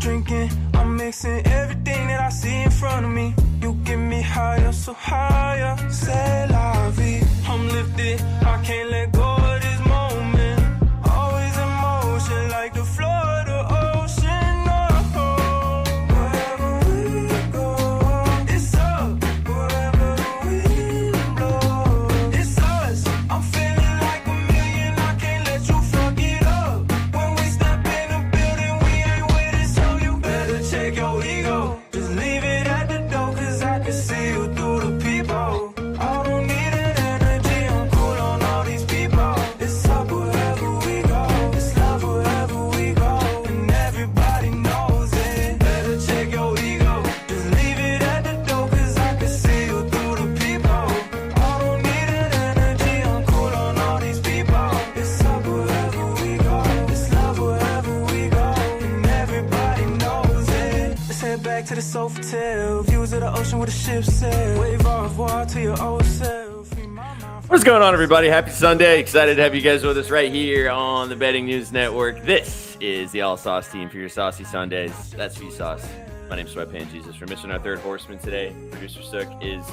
drinking, I'm mixing everything that I see in front of me. You get me higher, so higher. C'est la vie. I'm lifted, I can't let go of this moment. Always in motion, like the floor of the ocean. Oh, wherever we go, it's up. Wherever the wind blows, it's us. I'm feeling like a million, I can't let you fuck it up. When we step in the building, we ain't with it, so you better check your ego. Just leave it at the door, cause I can see you through the people. I don't need an energy, I'm cool on all these people. It's up wherever we go, it's love wherever we go, and everybody knows it. Better check your ego, just leave it at the door, cause I can see you through the people. I don't need an energy, I'm cool on all these people. It's up wherever we go, it's love wherever we go, and everybody knows it. Let's head back to the Sofitel, views of the ocean with a ship sail. Wave au revoir to your old self. What's going on, everybody? Happy Sunday. Excited to have you guys with us right here on the Betting News Network. This is the All Sauce team for your saucy Sundays. That's V-Sauce. My name's Sweatpants Jesus. We're missing our third horseman today. Producer Sook is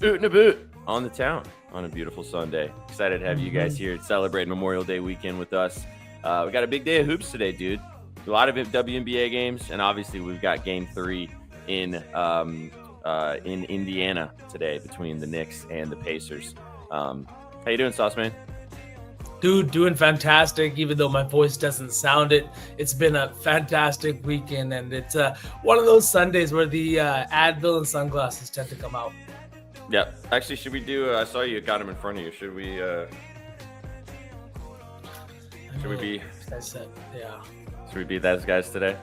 ootin' a boot on the town on a beautiful Sunday. Excited to have you guys here celebrating Memorial Day weekend with us. We got a big day of hoops today, dude. A lot of WNBA games, and obviously we've got Game 3 in Indiana today between the Knicks and the Pacers. How you doing, Sauce Man? Dude, doing fantastic, even though my voice doesn't sound it. It's been a fantastic weekend, and it's one of those Sundays where the Advil and sunglasses tend to come out. Yeah. Actually, should we do I saw you got him in front of you. Should we be I said, yeah. should we be those guys today?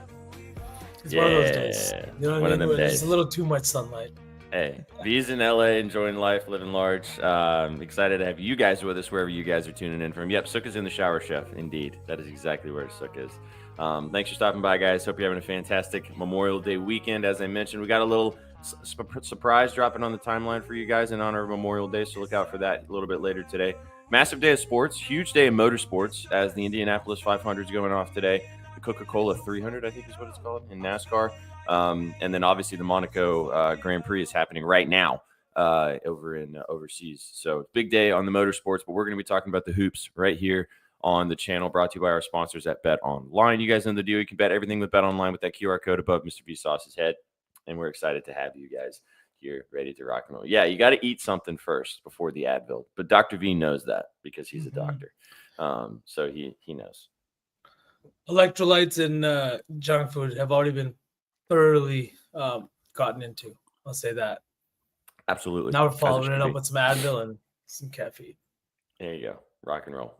It's one of those days. You know what I mean? them days. It's a little too much sunlight. Hey, V's in LA, enjoying life, living large. Excited to have you guys with us wherever you guys are tuning in from. Yep, Sook is in the shower, Chef. Indeed, that is exactly where Sook is. Thanks for stopping by, guys. Hope you're having a fantastic Memorial Day weekend. As I mentioned, we got a little surprise dropping on the timeline for you guys in honor of Memorial Day, so look out for that a little bit later today. Massive day of sports, huge day of motorsports as the Indianapolis 500 is going off today. The Coca-Cola 300, I think is what it's called in NASCAR. And then obviously the Monaco Grand Prix is happening right now over in overseas. So big day on the motorsports, but we're going to be talking about the hoops right here on the channel, brought to you by our sponsors at BetOnline. You guys know the deal. You can bet everything with BetOnline with that QR code above Mr. V-Sauce's head. And we're excited to have you guys here ready to rock and roll. Yeah, you got to eat something first before the Advil. But Dr. V knows that because he's a doctor. So he knows. Electrolytes and junk food have already been thoroughly gotten into. I'll say that. Absolutely. Now we're following it up with some Advil and some caffeine. There you go. Rock and roll.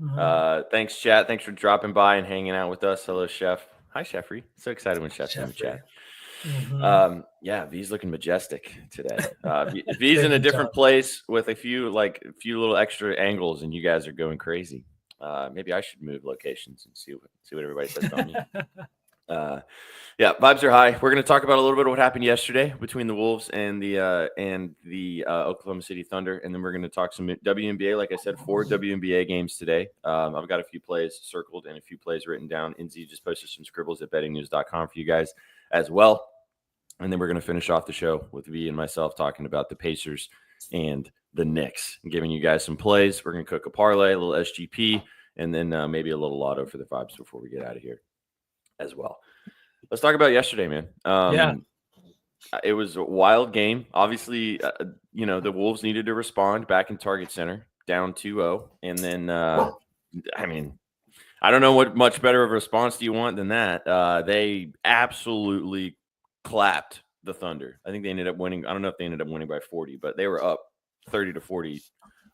Thanks, chat. Thanks for dropping by and hanging out with us. Hello, Chef. Hi, Chefrey. So excited when Chef's in the chat. Yeah, V's looking majestic today. V's in a different place with a few little extra angles, and you guys are going crazy. Maybe I should move locations and see what everybody says about me. Yeah, vibes are high. We're going to talk about a little bit of what happened yesterday between the Wolves and the Oklahoma City Thunder, and then we're going to talk some WNBA. Like I said, 4 WNBA games today. I've got a few plays circled and a few plays written down. NZ just posted some scribbles at bettingnews.com for you guys as well. And then we're going to finish off the show with V and myself talking about the Pacers and the Knicks and giving you guys some plays. We're going to cook a parlay, a little SGP, and then maybe a little lotto for the vibes before we get out of here as well. Let's talk about yesterday, man. It was a wild game. Obviously, the Wolves needed to respond back in Target Center, down 2-0. And then, I don't know what much better of a response do you want than that. They absolutely clapped the Thunder. I think they ended up winning. I don't know if they ended up winning by 40, but they were up 30-40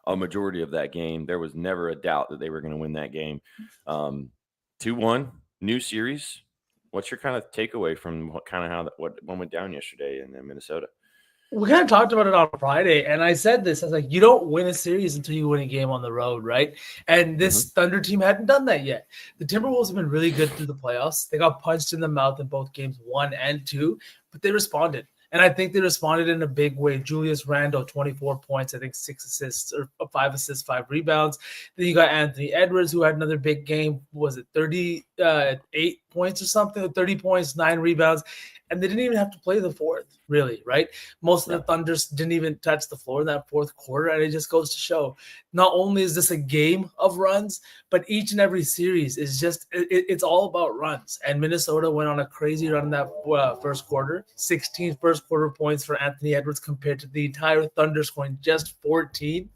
a majority of that game. There was never a doubt that they were going to win that game. 2-1, new series. What's your kind of takeaway from what went down yesterday in Minnesota? We kind of talked about it on Friday, and I said this. I was like, you don't win a series until you win a game on the road, right? And this Thunder team hadn't done that yet. The Timberwolves have been really good through the playoffs. They got punched in the mouth in both games 1 and 2, but they responded. And I think they responded in a big way. Julius Randle, 24 points, I think 6 assists or 5 assists, 5 rebounds. Then you got Anthony Edwards, who had another big game. Was it 38 points or something? 30 points, 9 rebounds. And they didn't even have to play the fourth, really, right? Most of the Thunders didn't even touch the floor in that fourth quarter. And it just goes to show, not only is this a game of runs, but each and every series is just, it's all about runs. And Minnesota went on a crazy run in that first quarter. 16 first quarter points for Anthony Edwards compared to the entire Thunder scoring just 14.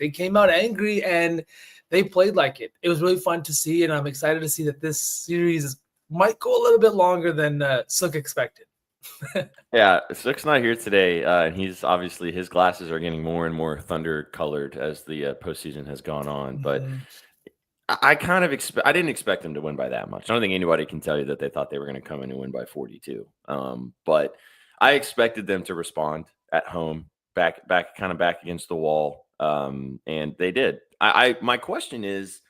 They came out angry and they played like it. It was really fun to see, and I'm excited to see that this series might go a little bit longer than Sook expected. Yeah, Sook's not here today, and he's obviously, his glasses are getting more and more Thunder colored as the postseason has gone on. But I kind of I didn't expect them to win by that much. I don't think anybody can tell you that they thought they were going to come in and win by 42. But I expected them to respond at home, back against the wall, and they did. My question is,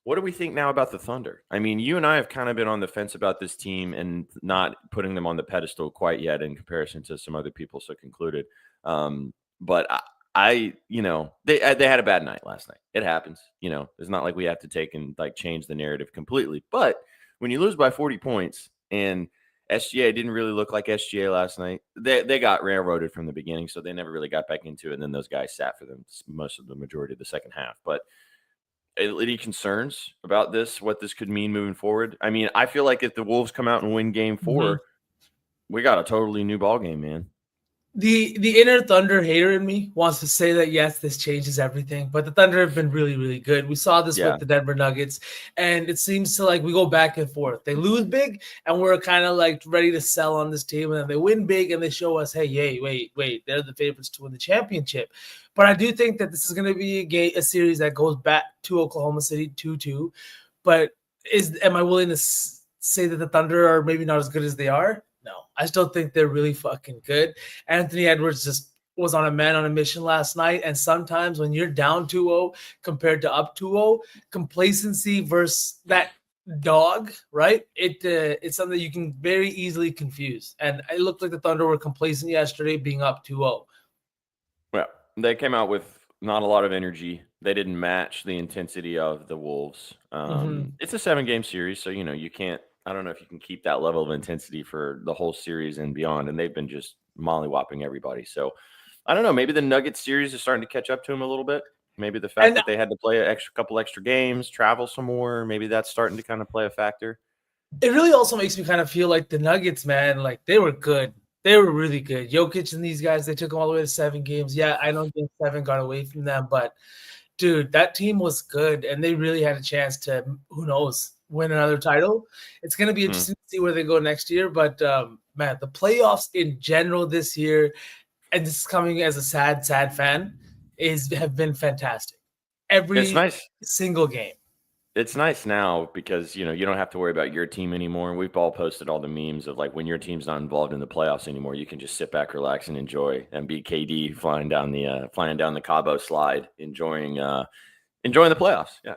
what do we think now about the Thunder? I mean, you and I have kind of been on the fence about this team and not putting them on the pedestal quite yet in comparison to some other people, so concluded. But they had a bad night last night. It happens. It's not like we have to take and change the narrative completely. But when you lose by 40 points, and SGA didn't really look like SGA last night, they got railroaded from the beginning, so they never really got back into it. And then those guys sat for them most of the majority of the second half. But any concerns about this, what this could mean moving forward? I mean, I feel like if the Wolves come out and win game 4, we got a totally new ball game, man. The inner Thunder hater in me wants to say that, yes, this changes everything, but the Thunder have been really, really good. We saw this with the Denver Nuggets, and it seems to we go back and forth. They lose big, and we're kind of ready to sell on this team, and then they win big, and they show us, hey, wait, they're the favorites to win the championship. But I do think that this is going to be a series that goes back to Oklahoma City 2-2. But am I willing to say that the Thunder are maybe not as good as they are? No, I still think they're really fucking good. Anthony Edwards just was on a mission last night. And sometimes when you're down 2-0 compared to up 2-0, complacency versus that dog, right? It's something you can very easily confuse. And it looked like the Thunder were complacent yesterday being up 2-0. Well, they came out with not a lot of energy. They didn't match the intensity of the Wolves. It's a 7-game series, so you can't. I don't know if you can keep that level of intensity for the whole series and beyond. And they've been just mollywopping everybody. So I don't know. Maybe the Nuggets series is starting to catch up to them a little bit. Maybe the fact that they had to play a couple extra games, travel some more, maybe that's starting to kind of play a factor. It really also makes me kind of feel like the Nuggets, man, they were good. They were really good. Jokic and these guys, they took them all the way to 7 games. Yeah, I don't think 7 got away from them, but dude, that team was good, and they really had a chance to, who knows, win another title. It's going to be interesting to see where they go next year. But, man, the playoffs in general this year, and this is coming as a sad fan, have been fantastic. Every single game. It's nice now because, you don't have to worry about your team anymore. We've all posted all the memes of when your team's not involved in the playoffs anymore, you can just sit back, relax, and enjoy. And be KD flying down the Cabo slide, enjoying the playoffs. Yeah,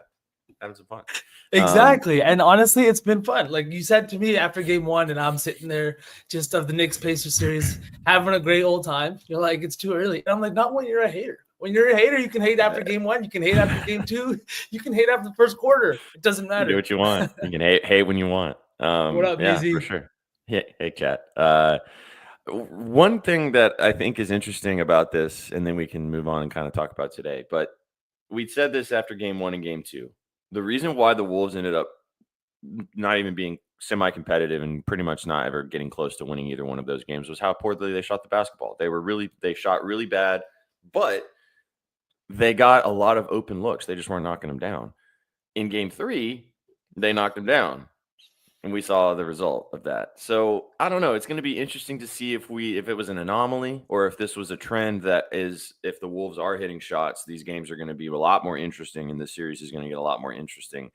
having some fun. Exactly. And honestly, it's been fun. Like you said to me after game 1, and I'm sitting there just of the Knicks Pacers series, having a great old time. You're like, it's too early. And I'm like, not when you're a hater. When you're a hater, you can hate after game 1. You can hate after game 2. You can hate after the first quarter. It doesn't matter. You do what you want. You can hate when you want. What up, BZ? For sure. Hey, chat. One thing that I think is interesting about this, and then we can move on and kind of talk about today, but we said this after game 1 and game 2. The reason why the Wolves ended up not even being semi-competitive and pretty much not ever getting close to winning either one of those games was how poorly they shot the basketball. They shot really bad, but they got a lot of open looks. They just weren't knocking them down. In game 3, they knocked them down, and we saw the result of that. So I don't know. It's going to be interesting to see if it was an anomaly or if this was a trend that is, if the Wolves are hitting shots, these games are going to be a lot more interesting, and this series is going to get a lot more interesting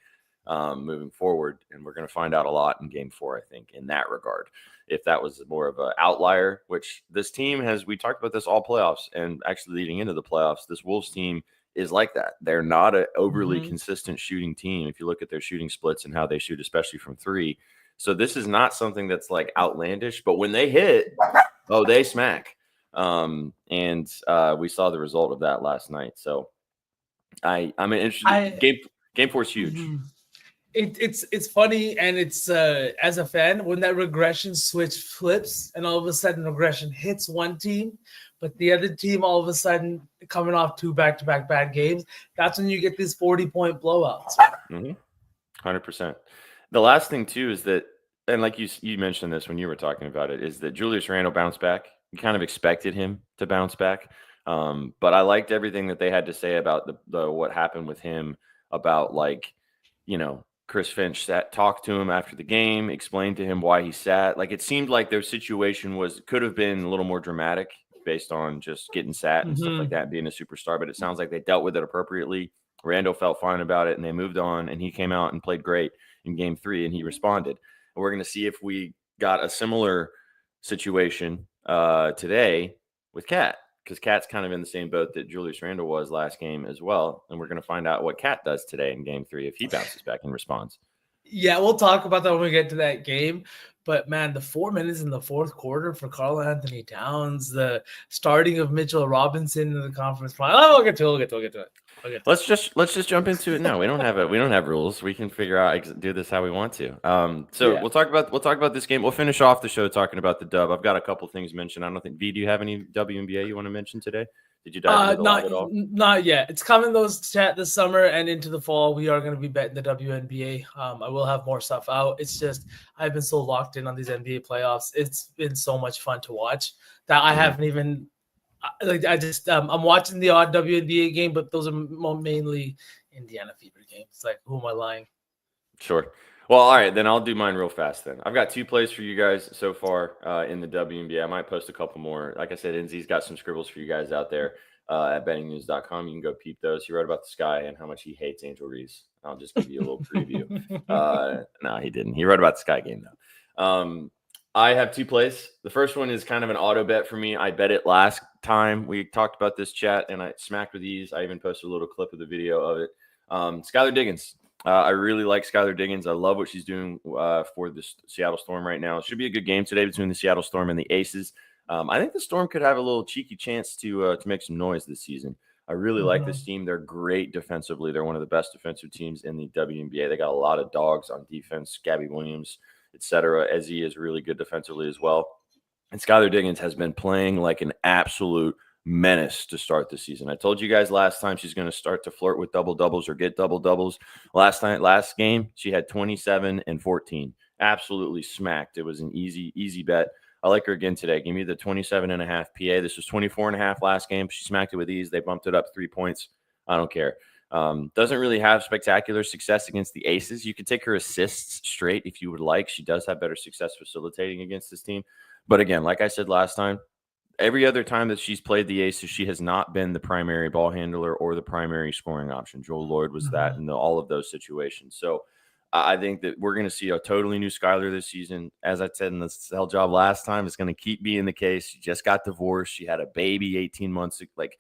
moving forward. And we're going to find out a lot in game 4, I think, in that regard. If that was more of an outlier, which this team has, we talked about this all playoffs, and actually leading into the playoffs, this Wolves team is like that. They're not an overly consistent shooting team. If you look at their shooting splits and how they shoot, especially from 3. So this is not something that's outlandish, but when they hit, Oh, they smack. And we saw the result of that last night. So I'm interested. Game 4 is huge. Mm-hmm. It's funny, and it's as a fan, when that regression switch flips and all of a sudden regression hits one team, but the other team all of a sudden coming off 2 back-to-back bad games, that's when you get these 40-point blowouts. 100%. The last thing too is that, and like you mentioned this when you were talking about it, is that Julius Randle bounced back. You kind of expected him to bounce back, but I liked everything that they had to say about the what happened with him, about Chris Finch talked to him after the game, explained to him why he sat. Like, it seemed like their situation could have been a little more dramatic based on just getting sat and stuff like that, being a superstar. But it sounds like they dealt with it appropriately. Randall felt fine about it, and they moved on. And he came out and played great in Game 3, and he responded. And we're going to see if we got a similar situation today with Cat, because Cat's kind of in the same boat that Julius Randle was last game as well. And we're going to find out what Cat does today in Game 3 if he bounces back and responds. Yeah, we'll talk about that when we get to that game. But, man, the 4 minutes in the fourth quarter for Karl-Anthony Towns, the starting of Mitchell Robinson in the conference final. Oh, we'll get to it. Let's just jump into it now. We don't have rules. We can figure out, do this how we want to. We'll talk about this game. We'll finish off the show talking about the dub. I've got a couple things mentioned. I don't think, V, do you have any WNBA you want to mention today? Did you dive into the live at all? Not yet. It's coming chat this summer and into the fall. We are going to be betting the WNBA. I will have more stuff out. It's just I've been so locked in on these NBA playoffs. It's been so much fun to watch that I haven't even I'm watching the odd WNBA game, but those are mainly Indiana Fever games. Like, who am I lying? Sure. Well, all right, then I'll do mine real fast then. I've got 2 plays for you guys so far in the WNBA. I might post a couple more. Like I said, Enzi's got some scribbles for you guys out there at bettingnews.com. You can go peep those. He wrote about the Sky and how much he hates Angel Reese. I'll just give you a little preview. No, he didn't. He wrote about the Sky game, though. I have 2 plays. The first one is kind of an auto bet for me. I bet it last time we talked about this, chat, and I smacked with ease. I even posted a little clip of the video of it. Skylar Diggins. I really like Skylar Diggins. I love what she's doing for the Seattle Storm right now. It should be a good game today between the Seattle Storm and the Aces. I think the Storm could have a little cheeky chance to make some noise this season. I really like this team. They're great defensively. They're one of the best defensive teams in the WNBA. They got a lot of dogs on defense. Gabby Williams, etc. Ezzy is really good defensively as well. And Skylar Diggins has been playing like an absolute menace to start the season. I told you guys last time she's going to start to flirt with double-doubles or get double-doubles. Last game, she had 27 and 14. Absolutely smacked. It was an easy bet. I like her again today. Give me the 27.5 PA. This was 24.5 last game. She smacked it with ease. They bumped it up 3 points. I don't care. Doesn't really have spectacular success against the Aces. You can take her assists straight if you would like. She does have better success facilitating against this team. But again, like I said last time, every other time that she's played the Aces, she has not been the primary ball handler or the primary scoring option. Joel Lloyd was that in all of those situations. So I think that we're going to see a totally new Skylar this season. As I said in the Cell Job last time, it's going to keep being the case. She just got divorced. She had a baby 18 months. Like,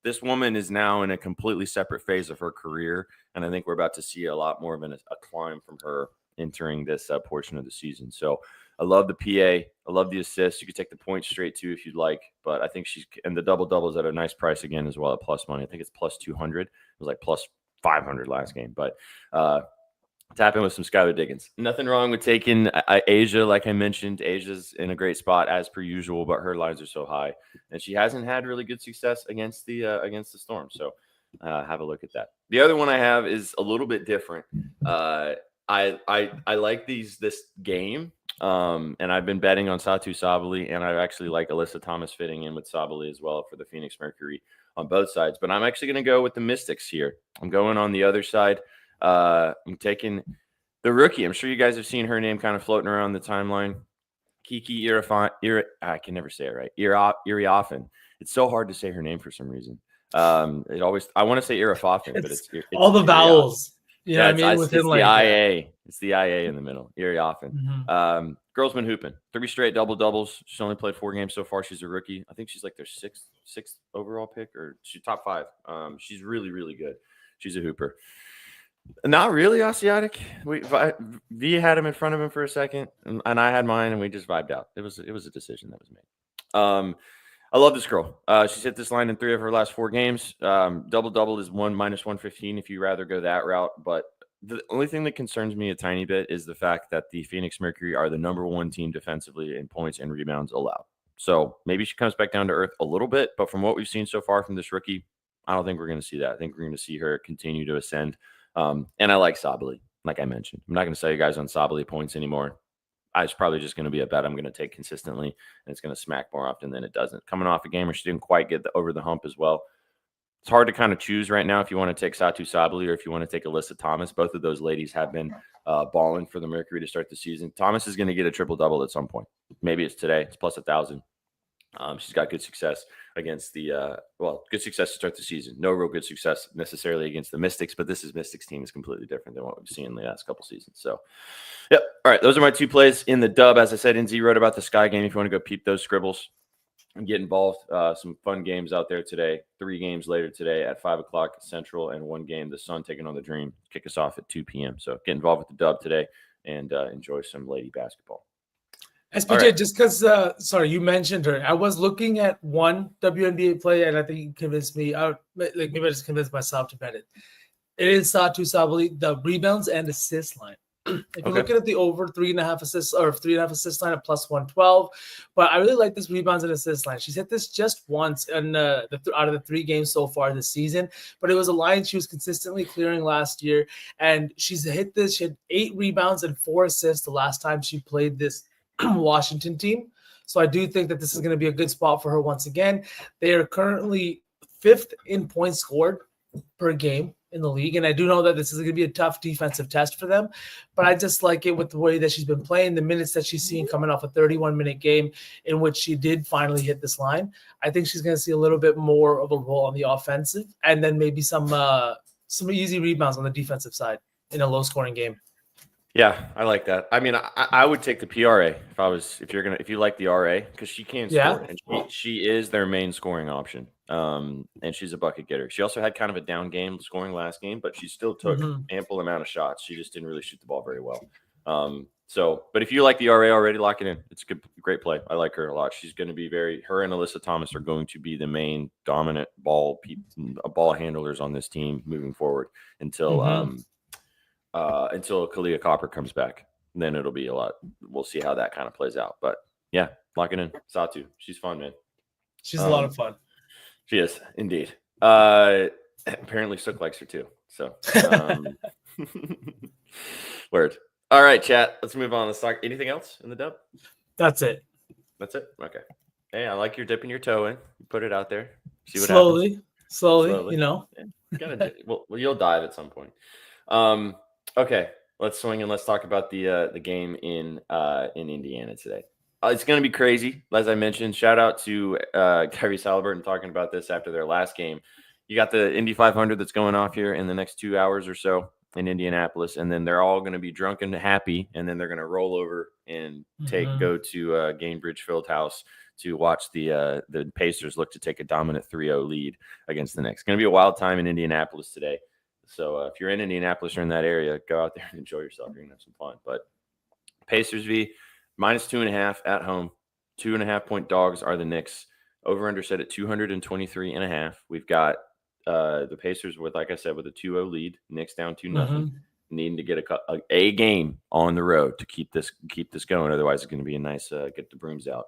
this woman is now in a completely separate phase of her career, and I think we're about to see a lot more of a climb from her entering this portion of the season. So I love the PA. I love the assists. You could take the points straight too if you'd like, but I think and the double-doubles at a nice price again as well at plus money. I think it's plus 200. It was like plus 500 last game, but tapping with some Skylar Diggins. Nothing wrong with taking Asia. Like I mentioned, Asia's in a great spot as per usual, but her lines are so high, and she hasn't had really good success against the Storm. So have a look at that. The other one I have is a little bit different. I like this game, and I've been betting on Satu Sabali, and I actually like Alyssa Thomas fitting in with Sabali as well for the Phoenix Mercury on both sides. But I'm actually going to go with the Mystics here. I'm going on the other side. I'm taking the rookie. I'm sure you guys have seen her name kind of floating around the timeline. Kiki I can never say it right. Iriafen. It's so hard to say her name for some reason. I want to say Iriafen, but it's all the vowels. Yeah, it's the IA. It's the IA in the middle. Iriafen. Girl's been hooping. 3 straight double-doubles. She's only played 4 games so far. She's a rookie. I think she's like their sixth overall pick, or she's top 5. She's really, really good. She's a hooper. Not really Asiatic. V had him in front of him for a second, and I had mine, and we just vibed out. It was a decision that was made. I love this girl. She's hit this line in 3 of her last 4 games. Double-double is -115 if you rather go that route. But the only thing that concerns me a tiny bit is the fact that the Phoenix Mercury are the number 1 team defensively in points and rebounds allowed. So maybe she comes back down to earth a little bit. But from what we've seen so far from this rookie, I don't think we're going to see that. I think we're going to see her continue to ascend. And I like Sabally, like I mentioned. I'm not going to sell you guys on Sabally points anymore. It's probably just going to be a bet I'm going to take consistently, and it's going to smack more often than it doesn't. Coming off a game where she didn't quite get over the hump as well. It's hard to kind of choose right now if you want to take Satu Sabally or if you want to take Alyssa Thomas. Both of those ladies have been balling for the Mercury to start the season. Thomas is going to get a triple-double at some point. Maybe it's today. It's plus 1,000. She's got good success against the good success to start the season. No real good success necessarily against the Mystics, but this Mystics team is completely different than what we've seen in the last couple seasons. So, yep. All right, those are my 2 plays in the dub. As I said, NZ wrote about the Sky game. If you want to go peep those scribbles and get involved, some fun games out there today. 3 games later today at 5 o'clock Central, and 1 game, the Sun taking on the Dream. Kick us off at 2 p.m. So get involved with the dub today and enjoy some lady basketball. SPJ, right. Just because, you mentioned her. I was looking at one WNBA play, and I think you convinced me. Maybe I just convinced myself to bet it. It is Satu Sabally, the rebounds and assist line. If you're looking at the over 3.5 assists or 3.5 assist line at plus 112, but I really like this rebounds and assist line. She's hit this just once in out of the 3 games so far this season, but it was a line she was consistently clearing last year, and she's hit this. She had 8 rebounds and 4 assists the last time she played this Washington team. So I do think that this is going to be a good spot for her once again. They are currently 5th in points scored per game in the league, and I do know that this is going to be a tough defensive test for them, but I just like it with the way that she's been playing, the minutes that she's seen coming off a 31-minute game in which she did finally hit this line. I think she's going to see a little bit more of a role on the offensive, and then maybe some easy rebounds on the defensive side in a low-scoring game. Yeah, I like that. I mean, I would take the PRA if you like the RA, because she can score, and she is their main scoring option. And she's a bucket getter. She also had kind of a down game scoring last game, but she still took ample amount of shots. She just didn't really shoot the ball very well. But if you like the RA already, lock it in. It's a great play. I like her a lot. She's going to be her and Alyssa Thomas are going to be the main dominant ball handlers on this team moving forward until Kalia Copper comes back. And then it'll be a lot. We'll see how that kind of plays out. But yeah, lock it in. Satu. She's fun, man. She's a lot of fun. She is, indeed. Apparently Sook likes her too. So word. All right, chat. Let's move on. Let's talk. Anything else in the dub? That's it. That's it? Okay. Hey, I like your dipping your toe in. You put it out there. See what slowly, happens. Slowly, you know. Yeah, well, you'll dive at some point. Okay, let's swing and let's talk about the game in Indiana today. It's going to be crazy, as I mentioned. Shout out to Kyrie Halliburton talking about this after their last game. You got the Indy 500 that's going off here in the next 2 hours or so in Indianapolis, and then they're all going to be drunk and happy, and then they're going to roll over and go to Gainbridge Fieldhouse to watch the Pacers look to take a dominant 3-0 lead against the Knicks. It's going to be a wild time in Indianapolis today. So if you're in Indianapolis or in that area, go out there and enjoy yourself. You're going to have some fun. But Pacers v. -2.5 at home. 2.5-point dogs are the Knicks. Over-under set at 223.5. We've got the Pacers with, like I said, with a 2-0 lead. Knicks down 2-0. Needing to get a game on the road to keep this going. Otherwise, it's going to be a nice get the brooms out.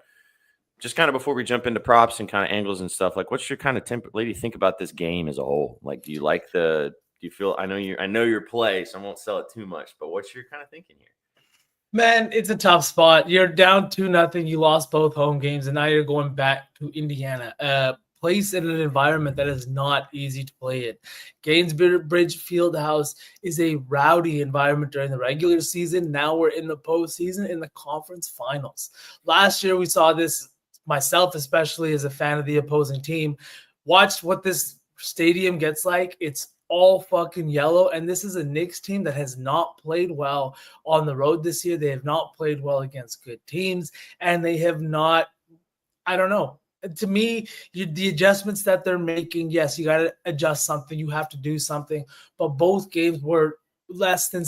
Just kind of before we jump into props and kind of angles and stuff, like what's your kind of template? What do you think about this game as a whole? Like, do you feel? I know your play, so I won't sell it too much. But what's your kind of thinking here? Man, it's a tough spot. You're down 2-0. You lost both home games, and now you're going back to Indiana. Place in an environment that is not easy to play in. Gainsbridge Fieldhouse is a rowdy environment during the regular season. Now we're in the postseason in the conference finals. Last year we saw this, myself especially as a fan of the opposing team, watched what this stadium gets like. It's all fucking yellow, and this is a Knicks team that has not played well on the road this year. They have not played well against good teams, and they have not, I don't know. To me, the adjustments that they're making, yes, you got to adjust something. You have to do something. But both games were less than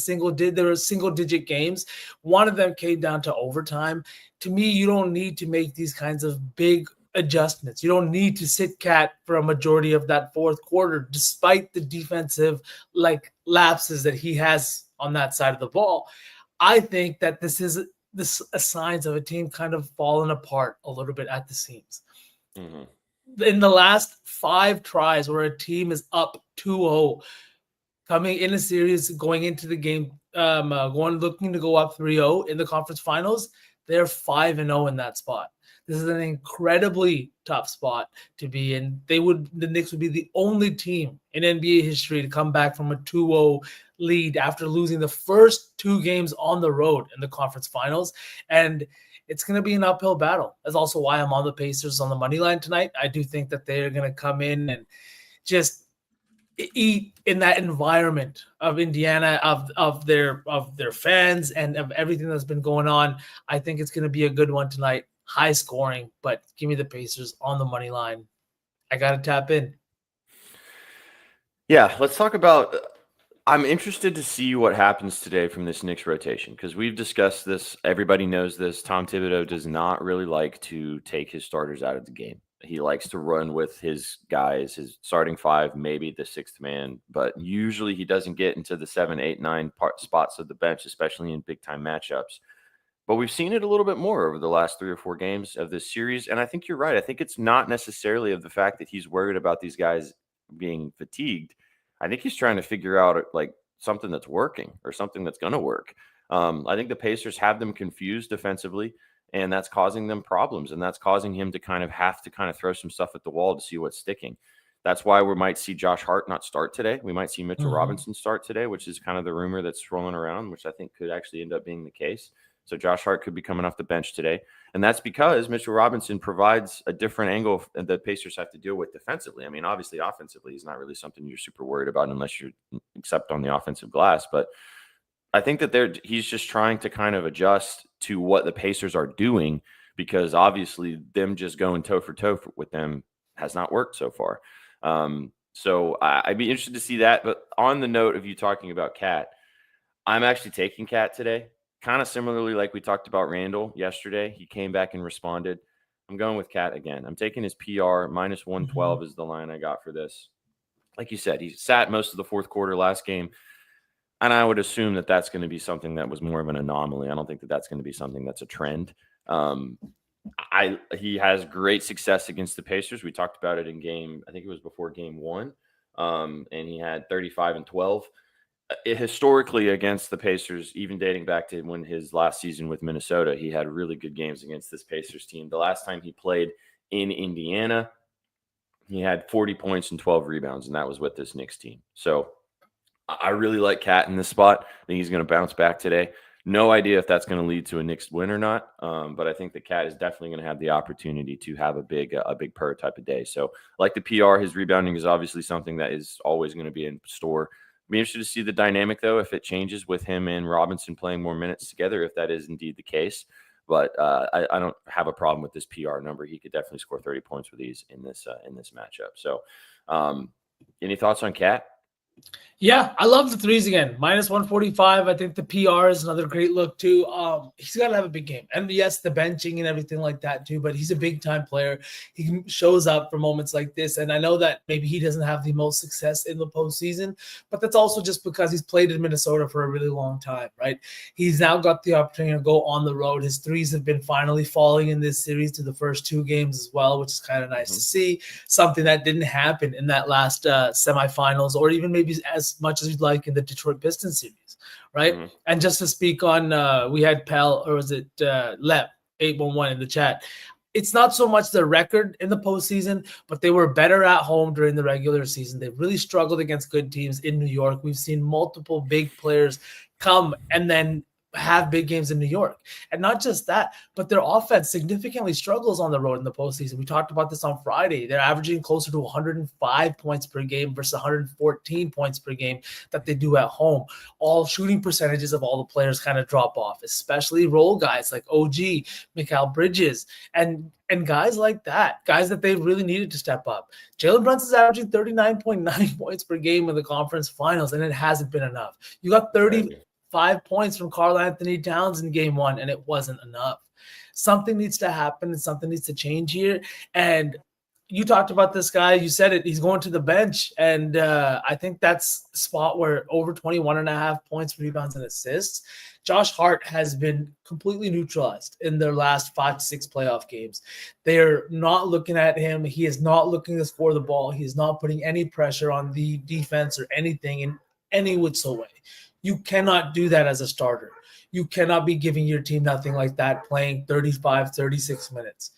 there were single digit games. One of them came down to overtime. To me, you don't need to make these kinds of big adjustments. You don't need to sit Cat for a majority of that fourth quarter, despite the defensive lapses that he has on that side of the ball. I think that this is signs of a team kind of falling apart a little bit at the seams. Mm-hmm. In the last 5 tries where a team is up 2-0, coming in a series, going into the game, looking to go up 3-0 in the conference finals, they're 5-0 in that spot. This is an incredibly tough spot to be in. The Knicks would be the only team in NBA history to come back from a 2-0 lead after losing the first 2 games on the road in the conference finals. And it's going to be an uphill battle. That's also why I'm on the Pacers on the money line tonight. I do think that they're going to come in and just eat in that environment of Indiana, of their fans and of everything that's been going on. I think it's going to be a good one tonight. High scoring, but give me the Pacers on the money line. I got to tap in. Yeah, let's talk about I'm interested to see what happens today from this Knicks rotation because we've discussed this. Everybody knows this. Tom Thibodeau does not really like to take his starters out of the game. He likes to run with his guys, his starting 5, maybe the 6th man, but usually he doesn't get into the 7, 8, 9 spots of the bench, especially in big-time matchups. But we've seen it a little bit more over the last 3 or 4 games of this series, and I think you're right. I think it's not necessarily of the fact that he's worried about these guys being fatigued. I think he's trying to figure out something that's working or something that's going to work. I think the Pacers have them confused defensively, and that's causing them problems, and that's causing him to have to throw some stuff at the wall to see what's sticking. That's why we might see Josh Hart not start today. We might see Mitchell Robinson start today, which is kind of the rumor that's rolling around, which I think could actually end up being the case. So Josh Hart could be coming off the bench today. And that's because Mitchell Robinson provides a different angle that the Pacers have to deal with defensively. I mean, obviously, offensively, he's not really something you're super worried about unless you're except on the offensive glass. But I think that he's just trying to kind of adjust to what the Pacers are doing because obviously them just going toe for toe with them has not worked so far. So I'd be interested to see that. But on the note of you talking about Cat, I'm actually taking Cat today. Kind of similarly like we talked about Randall yesterday. He came back and responded. I'm going with Cat again. I'm taking his PR. Minus 112 is the line I got for this. Like you said, he sat most of the fourth quarter last game. And I would assume that that's going to be something that was more of an anomaly. I don't think that that's going to be something that's a trend. He has great success against the Pacers. We talked about it in I think it was before game 1. And he had 35 and 12. Historically against the Pacers, even dating back to when his last season with Minnesota, he had really good games against this Pacers team. The last time he played in Indiana, he had 40 points and 12 rebounds, and that was with this Knicks team. So I really like Cat in this spot. I think he's going to bounce back today. No idea if that's going to lead to a Knicks win or not, but I think the Cat is definitely going to have the opportunity to have a big per type of day. So like the PR, his rebounding is obviously something that is always going to be in store. Be interested to see the dynamic, though, if it changes with him and Robinson playing more minutes together, if that is indeed the case. But I don't have a problem with this PR number. He could definitely score 30 points with ease in this matchup. So any thoughts on Cat? Yeah, I love the threes again. Minus 145. I think the PR is another great look too. He's got to have a big game. And yes, the benching and everything like that too, but he's a big time player. He shows up for moments like this. And I know that maybe he doesn't have the most success in the postseason, but that's also just because he's played in Minnesota for a really long time, right? He's now got the opportunity to go on the road. His threes have been finally falling in this series to the first 2 games as well, which is kind of nice to see. Something that didn't happen in that last semifinals or even maybe as much as you'd like in the Detroit Pistons series, right? Mm-hmm. And just to speak on, we had Pal, or was it Lep 811 in the chat. It's not so much the record in the postseason, but they were better at home during the regular season. They really struggled against good teams in New York. We've seen multiple big players come and then have big games in New York. And not just that, but their offense significantly struggles on the road in the postseason. We talked about this on Friday. They're averaging closer to 105 points per game versus 114 points per game that they do at home. All shooting percentages of all the players kind of drop off, especially role guys like OG, Mikal Bridges, and guys like that, guys that they really needed to step up. Jalen Brunson's averaging 39.9 points per game in the conference finals, and it hasn't been enough. You got 35 points from Karl Anthony Towns in game one, and it wasn't enough. Something needs to happen and something needs to change here. And you talked about this guy. You said it. He's going to the bench. And I think that's a spot where over 21.5 points, rebounds, and assists. Josh Hart has been completely neutralized in their last 5 to 6 playoff games. They're not looking at him. He is not looking to score the ball. He is not putting any pressure on the defense or anything in any which way. You cannot do that as a starter. You cannot be giving your team nothing like that, playing 35, 36 minutes.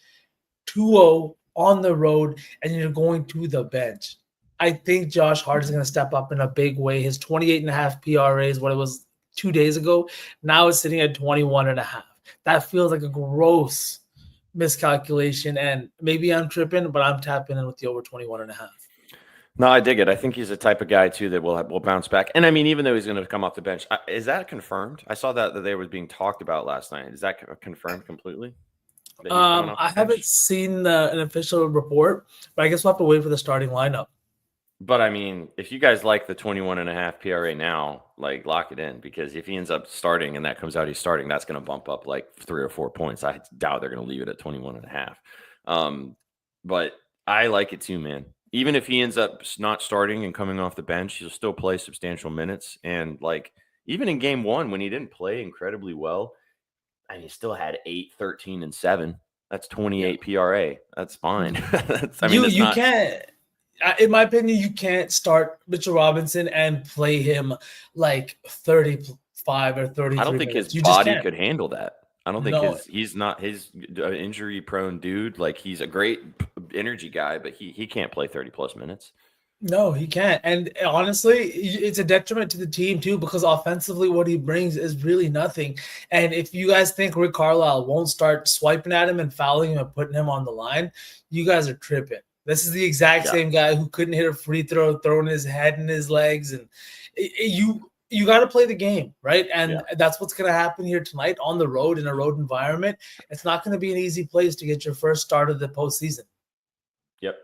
2-0 on the road, and you're going to the bench. I think Josh Hart is going to step up in a big way. His 28.5 PRA is what it was 2 days ago. Now it's sitting at 21.5. That feels like a gross miscalculation, and maybe I'm tripping, but I'm tapping in with the over 21.5. No, I dig it. I think he's the type of guy too that will bounce back. And I mean, even though he's going to come off the bench, is that confirmed? I saw that they was being talked about last night. Is that confirmed completely? I haven't seen an official report, but I guess we'll have to wait for the starting lineup. But I mean, if you guys like the 21.5 PRA now, like lock it in, because if he ends up starting and that comes out he's starting, that's going to bump up like 3 or 4 points. I doubt they're going to leave it at 21.5. But I like it too, man. Even if he ends up not starting and coming off the bench, he'll still play substantial minutes. And like even in game one, when he didn't play incredibly well, I mean, he still had 8, 13, and 7. That's 28 PRA. That's fine. You can't. In my opinion, you can't start Mitchell Robinson and play him like 35 or 33. I don't think minutes. His body could handle that. I don't think he's not his injury prone dude. Like he's a great energy guy, but he can't play 30 plus minutes. No, he can't. And honestly, it's a detriment to the team too, because offensively what he brings is really nothing. And if you guys think Rick Carlisle won't start swiping at him and fouling him and putting him on the line, you guys are tripping. This is the exact same guy who couldn't hit a free throw, throwing his head and his legs. And you got to play the game, right? And that's what's going to happen here tonight on the road in a road environment. It's not going to be an easy place to get your first start of the postseason. Yep.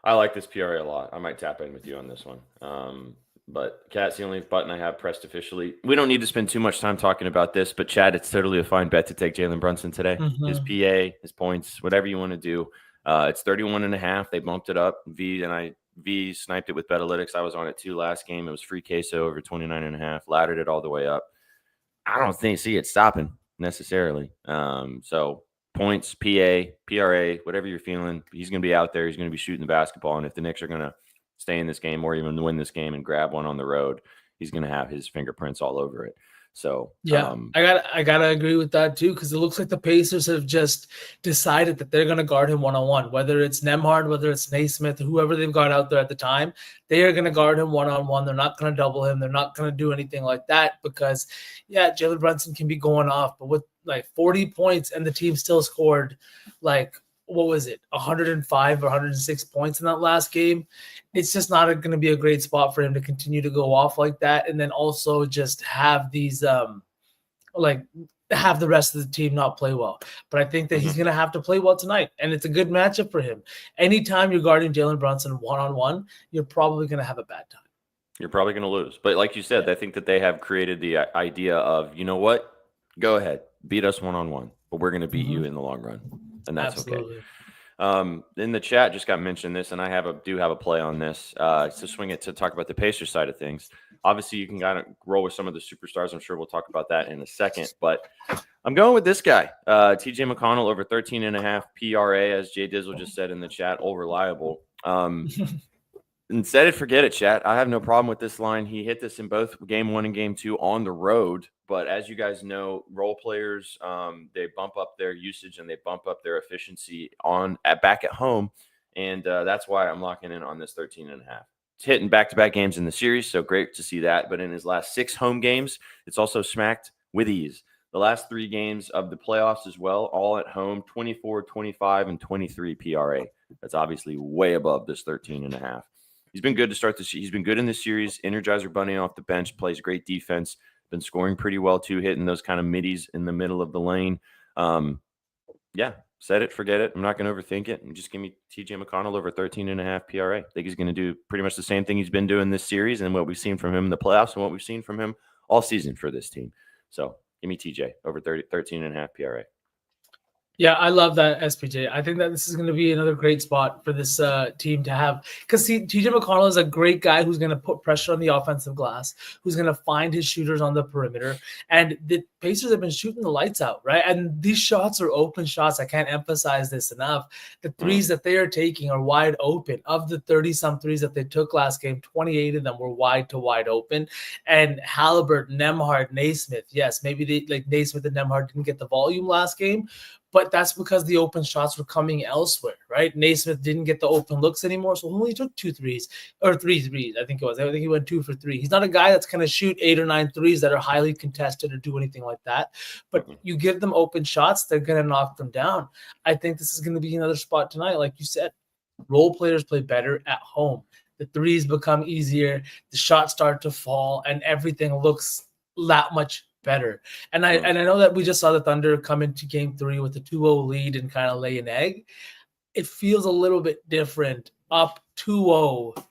I like this PRA a lot. I might tap in with you on this one. But Cat's the only button I have pressed officially. We don't need to spend too much time talking about this, but Chad, it's totally a fine bet to take Jalen Brunson today. Mm-hmm. His PA, his points, whatever you want to do. It's 31.5. They bumped it up. V sniped it with Betalytics. I was on it too last game. It was free queso over 29.5. Laddered it all the way up. I don't see it stopping necessarily. So points, PRA, whatever you're feeling, he's going to be out there. He's going to be shooting the basketball. And if the Knicks are going to stay in this game or even win this game and grab one on the road, he's going to have his fingerprints all over it. So I gotta agree with that too, because it looks like the Pacers have just decided that they're gonna guard him one-on-one, whether it's Nembhard, whether it's Naismith, whoever they've got out there at the time, they are gonna guard him one-on-one. They're not gonna double him. They're not gonna do anything like that because Jalen Brunson can be going off, but with like 40 points and the team still scored like 105 or 106 points in that last game. It's just not going to be a great spot for him to continue to go off like that. And then also just have these, have the rest of the team not play well. But I think that he's going to have to play well tonight. And it's a good matchup for him. Anytime you're guarding Jalen Brunson one-on-one, you're probably going to have a bad time. You're probably going to lose. But like you said, I think that they have created the idea of, you know what? Go ahead. Beat us one-on-one. But we're going to beat you in the long run. And that's Absolutely. Okay. In the chat just got mentioned this, and I do have a play on this to swing it to talk about the Pacers side of things. Obviously, you can kind of roll with some of the superstars. I'm sure we'll talk about that in a second. But I'm going with this guy, T.J. McConnell, over 13.5 PRA, as Jay Dizzle just said in the chat, all reliable. Instead of forget it, chat. I have no problem with this line. He hit this in both game 1 and game 2 on the road. But as you guys know, role players, they bump up their usage and they bump up their efficiency back at home. And that's why I'm locking in on this 13.5. It's hitting back-to-back games in the series, so great to see that. But in his last 6 home games, it's also smacked with ease. The last 3 games of the playoffs as well, all at home, 24, 25, and 23 PRA. That's obviously way above this 13.5. He's been good to start this. He's been good in this series. Energizer Bunny off the bench, plays great defense. Been scoring pretty well too, hitting those kind of middies in the middle of the lane. Yeah, set it, forget it. I'm not going to overthink it. And just give me TJ McConnell over 13.5 PRA. I think he's going to do pretty much the same thing he's been doing this series and what we've seen from him in the playoffs and what we've seen from him all season for this team. So give me TJ over 13.5 PRA. Yeah, I love that, SPJ. I think that this is going to be another great spot for this team to have. Because TJ McConnell is a great guy who's going to put pressure on the offensive glass, who's going to find his shooters on the perimeter. And the Pacers have been shooting the lights out, right? And these shots are open shots. I can't emphasize this enough. The threes that they are taking are wide open. Of the 30-some threes that they took last game, 28 of them were wide open. And Halliburton, Nembhard, Naismith, yes, maybe Naismith and Nembhard didn't get the volume last game, but that's because the open shots were coming elsewhere, right? Naismith didn't get the open looks anymore, so he only took 2 threes, or 3 threes, I think it was. I think he went 2 for 3. He's not a guy that's going to shoot 8 or 9 threes that are highly contested or do anything like that. But you give them open shots, they're going to knock them down. I think this is going to be another spot tonight. Like you said, role players play better at home. The threes become easier, the shots start to fall, and everything looks that much better. And I know that we just saw the Thunder come into game 3 with a 2-0 lead and kind of lay an egg. It feels a little bit different up 2-0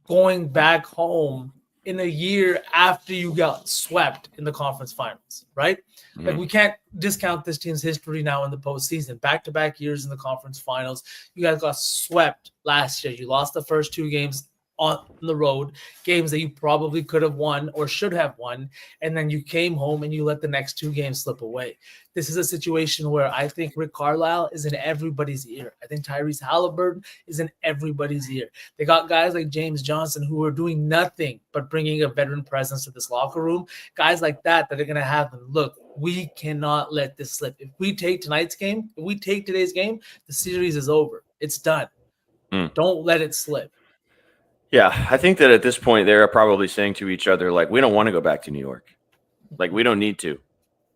going back home in a year after you got swept in the conference finals, right? Like, we can't discount this team's history now in the postseason. Back-to-back years in the conference finals. You guys got swept last year. You lost the first 2 games on the road, games that you probably could have won or should have won, and then you came home and you let the next 2 games slip away. This is a situation where I think Rick Carlisle is in everybody's ear. I think Tyrese Halliburton is in everybody's ear. They got guys like James Johnson who are doing nothing but bringing a veteran presence to this locker room. Guys like that are going to have them, look, we cannot let this slip. If we take today's game, the series is over. It's done. Don't let it slip. Yeah, I think that at this point they're probably saying to each other, like, we don't want to go back to New York. Like, we don't need to.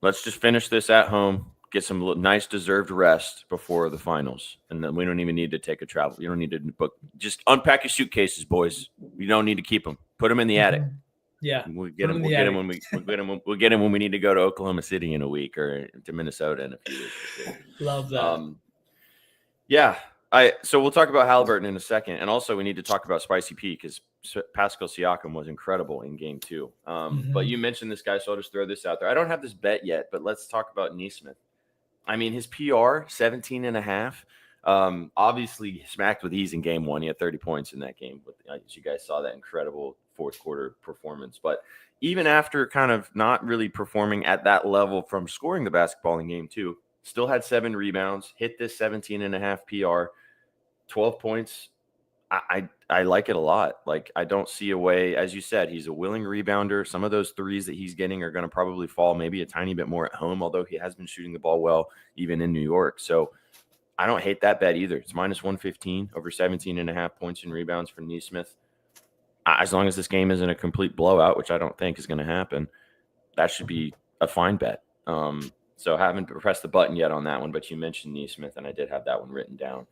Let's just finish this at home, get some nice deserved rest before the finals. And then we don't even need to take a travel. You don't need to book. Just unpack your suitcases, boys. You don't need to keep them. Put them in the attic. Yeah. We'll get them when we need to go to Oklahoma City in a week or to Minnesota in a few weeks. Love that. So we'll talk about Halliburton in a second. And also we need to talk about Spicy P because Pascal Siakam was incredible in game 2. But you mentioned this guy, so I'll just throw this out there. I don't have this bet yet, but let's talk about Naismith. I mean, his PR, 17.5. Obviously smacked with ease in game 1. He had 30 points in that game. As you guys saw that incredible fourth quarter performance. But even after kind of not really performing at that level from scoring the basketball in game 2, still had 7 rebounds, hit this 17.5 PR, 12 points. I like it a lot. Like, I don't see a way, as you said, he's a willing rebounder. Some of those threes that he's getting are going to probably fall maybe a tiny bit more at home, although he has been shooting the ball well even in New York. So I don't hate that bet either. It's minus 115 over 17.5 points and rebounds for Naismith. As long as this game isn't a complete blowout, which I don't think is going to happen, that should be a fine bet. So I haven't pressed the button yet on that one, but you mentioned Naismith, and I did have that one written down,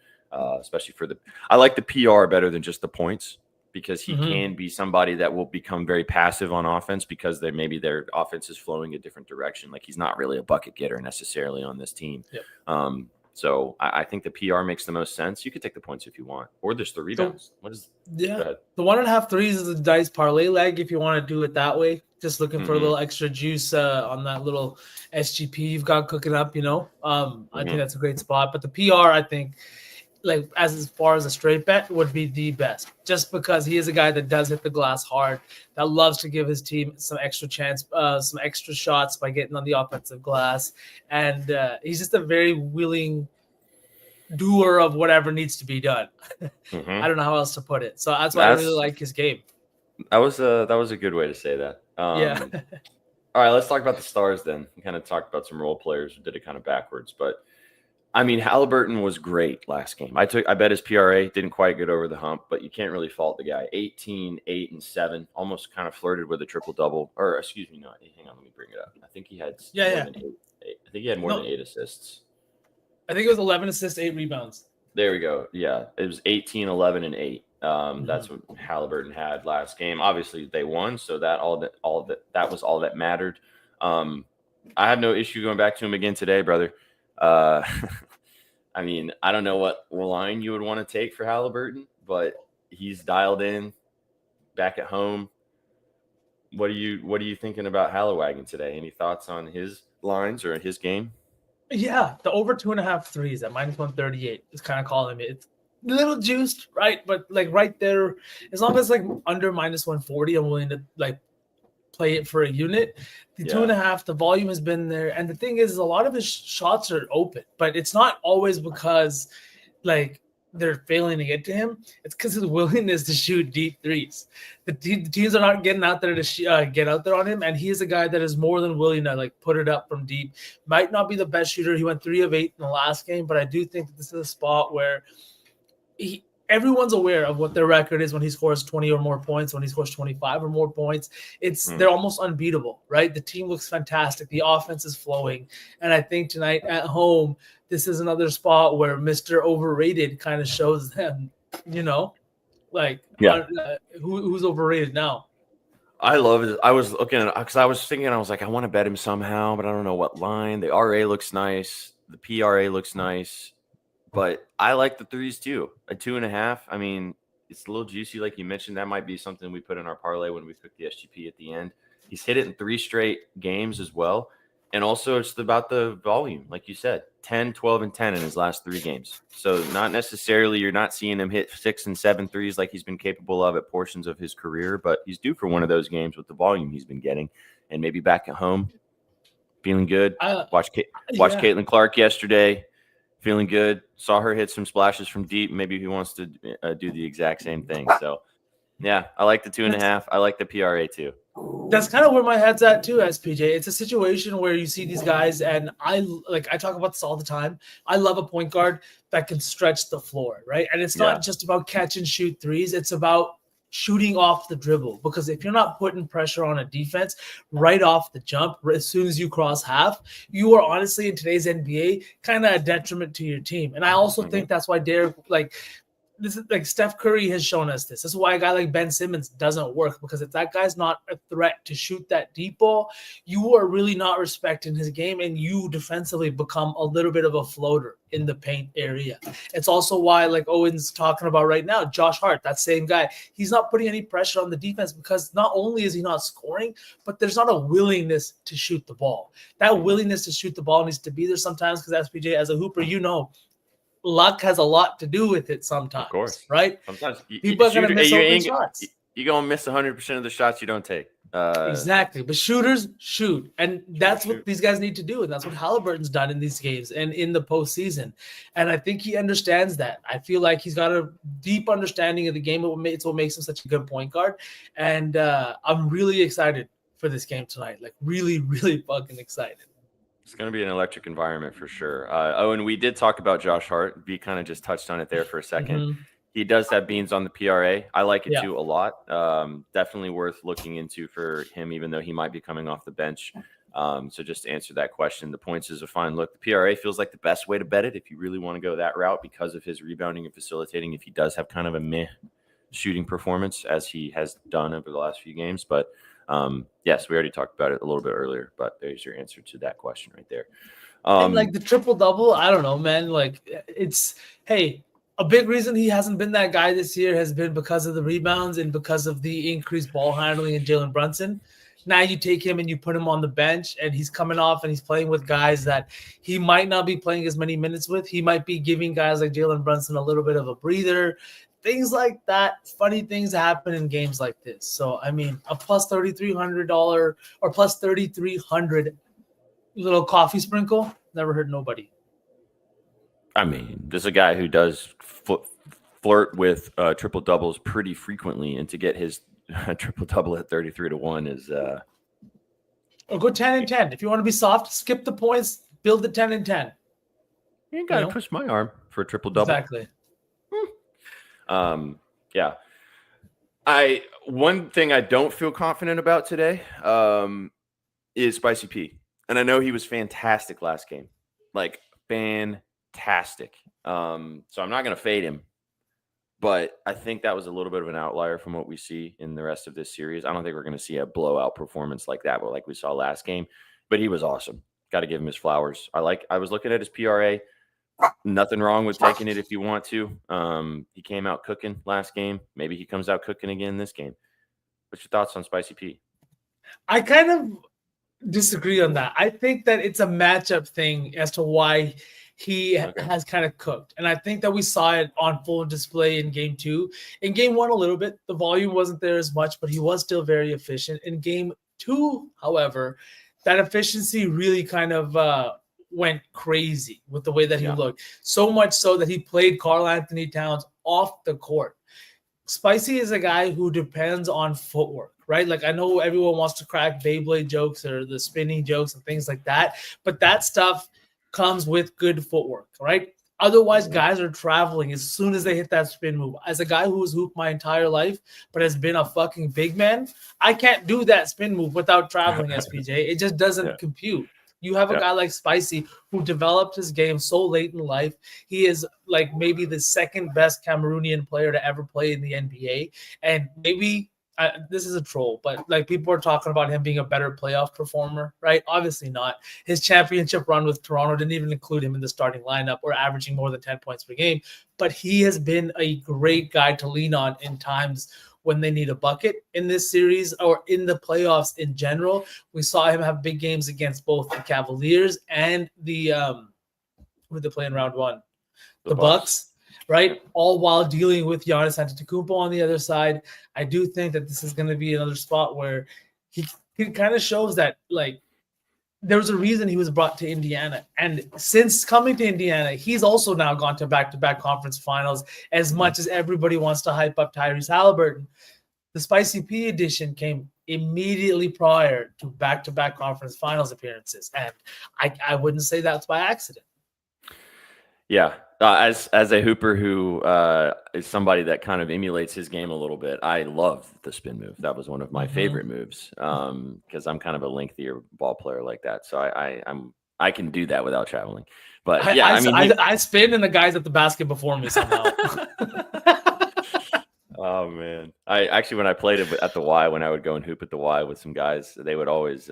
especially for I like the PR better than just the points because he can be somebody that will become very passive on offense because maybe their offense is flowing a different direction. Like, he's not really a bucket getter necessarily on this team. Yep. So I think the PR makes the most sense. You could take the points if you want, or there's the rebounds. The 1.5 threes is a dice parlay leg if you want to do it that way. Just looking for a little extra juice on that little SGP you've got cooking up, I think that's a great spot. But the PR, I think, like as far as a straight bet, would be the best. Just because he is a guy that does hit the glass hard, that loves to give his team some extra chance, some extra shots by getting on the offensive glass. And he's just a very willing doer of whatever needs to be done. I don't know how else to put it. So that's why I really like his game. That was a good way to say that. All right, let's talk about the stars then. We kind of talked about some role players who did it kind of backwards, but I mean, Halliburton was great last game. I bet his PRA didn't quite get over the hump, but you can't really fault the guy. 18, 8, and 7, almost kind of flirted with a triple-double. Or, excuse me, no, hang on, let me bring it up. I think he had more than eight. I think he had more than 8 assists. I think it was 11 assists, 8 rebounds. There we go. Yeah, it was 18, 11, and 8. That's what Halliburton had last game. Obviously, they won, so that was all that mattered. I have no issue going back to him again today, brother. I mean, I don't know what line you would want to take for Halliburton, but he's dialed in back at home. What are you thinking about Halliwagon today? Any thoughts on his lines or his game? Yeah, the over 2.5 threes at -138 is kind of calling me. It's a little juiced, right? But like right there, as long as like under -140, I'm willing to like play it for a unit. The 2.5, the volume has been there. And the thing is a lot of his shots are open, but it's not always because like they're failing to get to him. It's because his willingness to shoot deep threes. The teams are not getting out there to get out there on him. And he is a guy that is more than willing to like put it up from deep. Might not be the best shooter. He went 3 of 8 in the last game, but I do think that this is a spot where everyone's aware of what their record is when he scores 20 or more points, when he scores 25 or more points. They're almost unbeatable, right? The team looks fantastic. The offense is flowing. And I think tonight at home, this is another spot where Mr. Overrated kind of shows them, who's overrated now. I love it. I was looking at it because I was thinking, I was like, I want to bet him somehow, but I don't know what line. The RA looks nice. The PRA looks nice. But I like the threes too. A 2.5. I mean, it's a little juicy, like you mentioned. That might be something we put in our parlay when we pick the SGP at the end. He's hit it in 3 straight games as well. And also it's about the volume, like you said, 10, 12, and 10 in his last 3 games. So not necessarily you're not seeing him hit 6 and 7 threes like he's been capable of at portions of his career, but he's due for one of those games with the volume he's been getting. And maybe back at home, feeling good. Watched Caitlin Clark yesterday. Feeling good. Saw her hit some splashes from deep. Maybe he wants to do the exact same thing. So, yeah, I like the 2.5. I like the PRA too. That's kind of where my head's at too, SPJ. It's a situation where you see these guys, and I talk about this all the time. I love a point guard that can stretch the floor, right? And it's not just about catch and shoot threes. It's about shooting off the dribble, because if you're not putting pressure on a defense right off the jump, as soon as you cross half, you are honestly in today's NBA kind of a detriment to your team. And I also think that's why this is like Steph Curry has shown us this. This is why a guy like Ben Simmons doesn't work, because if that guy's not a threat to shoot that deep ball, you are really not respecting his game, and you defensively become a little bit of a floater in the paint area. It's also why, like Owen's talking about right now, Josh Hart, that same guy, he's not putting any pressure on the defense, because not only is he not scoring, but there's not a willingness to shoot the ball. That willingness to shoot the ball needs to be there sometimes, because SPJ, as a hooper, luck has a lot to do with it sometimes. Of course. Right? Sometimes people are going to miss open shots. You're going to miss 100% of the shots you don't take. Exactly. But shooters shoot. And that's what these guys need to do. And that's what Halliburton's done in these games and in the postseason. And I think he understands that. I feel like he's got a deep understanding of the game. It's what makes him such a good point guard. And I'm really excited for this game tonight. Like really, really fucking excited. It's going to be an electric environment for sure. And we did talk about Josh Hart. B kind of just touched on it there for a second. He does have beans on the PRA. I like it too a lot. Definitely worth looking into for him, even though he might be coming off the bench. So just to answer that question, the points is a fine look. The PRA feels like the best way to bet it if you really want to go that route, because of his rebounding and facilitating, if he does have kind of a meh shooting performance as he has done over the last few games. But yes, we already talked about it a little bit earlier, but there's your answer to that question right there. And like the triple-double, I don't know, man. Like a big reason he hasn't been that guy this year has been because of the rebounds and because of the increased ball handling in Jalen Brunson. Now you take him and you put him on the bench, and he's coming off and he's playing with guys that he might not be playing as many minutes with. He might be giving guys like Jalen Brunson a little bit of a breather. Things like that, funny things happen in games like this. So, I mean, a plus $3,300 or plus 3,300 little coffee sprinkle never hurt nobody. I mean, this is a guy who does flirt with triple doubles pretty frequently, and to get his triple double at 33-1 is. Or go 10 and 10. If you want to be soft, skip the points, build the 10 and 10. You ain't got to twist my arm for a triple-double. Exactly. Yeah. One thing I don't feel confident about today is Spicy P. And I know he was fantastic last game. Like, fantastic. So I'm not going to fade him. But I think that was a little bit of an outlier from what we see in the rest of this series. I don't think we're going to see a blowout performance like that, but like we saw last game. But he was awesome. Got to give him his flowers. I was looking at his PRA. Nothing wrong with taking it if you want to. He came out cooking last game. Maybe he comes out cooking again this game. What's your thoughts on Spicy P? I kind of disagree on that. I think that it's a matchup thing as to why he has kind of cooked. And I think that we saw it on full display in game 2. In game 1, a little bit. The volume wasn't there as much, but he was still very efficient. In game 2, however, that efficiency really kind of went crazy with the way that he looked. So much so that he played Karl Anthony Towns off the court. Spicy is a guy who depends on footwork, right? Like, I know everyone wants to crack Beyblade jokes or the spinning jokes and things like that, but that stuff comes with good footwork, right? Otherwise, guys are traveling as soon as they hit that spin move. As a guy who has hooped my entire life, but has been a fucking big man, I can't do that spin move without traveling, SPJ. It just doesn't compute. You have a guy like Spicy who developed his game so late in life. He is like maybe the second best Cameroonian player to ever play in the NBA. And maybe this is a troll, but like people are talking about him being a better playoff performer, right? Obviously not. His championship run with Toronto didn't even include him in the starting lineup or averaging more than 10 points per game. But he has been a great guy to lean on in times when they need a bucket in this series or in the playoffs in general. We saw him have big games against both the Cavaliers and the who they play in round 1? The Bucks. Right? All while dealing with Giannis Antetokounmpo on the other side. I do think that this is going to be another spot where he kind of shows that, like, there was a reason he was brought to Indiana. And since coming to Indiana, he's also now gone to back-to-back conference finals. As much as everybody wants to hype up Tyrese Halliburton, the Spicy P edition came immediately prior to back-to-back conference finals appearances. And I wouldn't say that's by accident. Yeah. As a hooper who is somebody that kind of emulates his game a little bit, I love the spin move. That was one of my favorite moves because I'm kind of a lengthier ball player like that. So I can do that without traveling. But I spin and the guys at the basket before me somehow. Oh man! When I played it at the Y, when I would go and hoop at the Y with some guys, they would always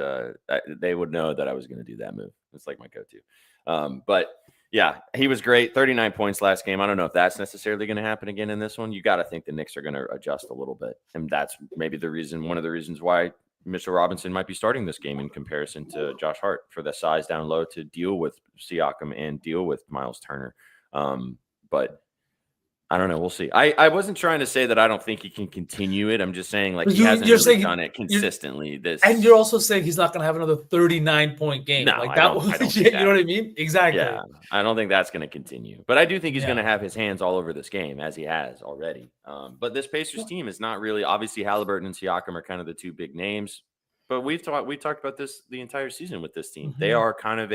they would know that I was going to do that move. It's like my go-to. But yeah, he was great. 39 points last game. I don't know if that's necessarily going to happen again in this one. You got to think the Knicks are going to adjust a little bit. And that's maybe one of the reasons why Mitchell Robinson might be starting this game in comparison to Josh Hart for the size down low to deal with Siakam and deal with Miles Turner. But I don't know. We'll see. I wasn't trying to say that I don't think he can continue it. I'm just saying he hasn't really done it consistently. And you're also saying he's not going to have another 39-point game. No, like that. I don't think that. You know what I mean? Exactly. Yeah, I don't think that's going to continue. But I do think he's going to have his hands all over this game as he has already. But this Pacers team is not really. Obviously, Halliburton and Siakam are kind of the two big names. But we talked about this the entire season with this team. They are kind of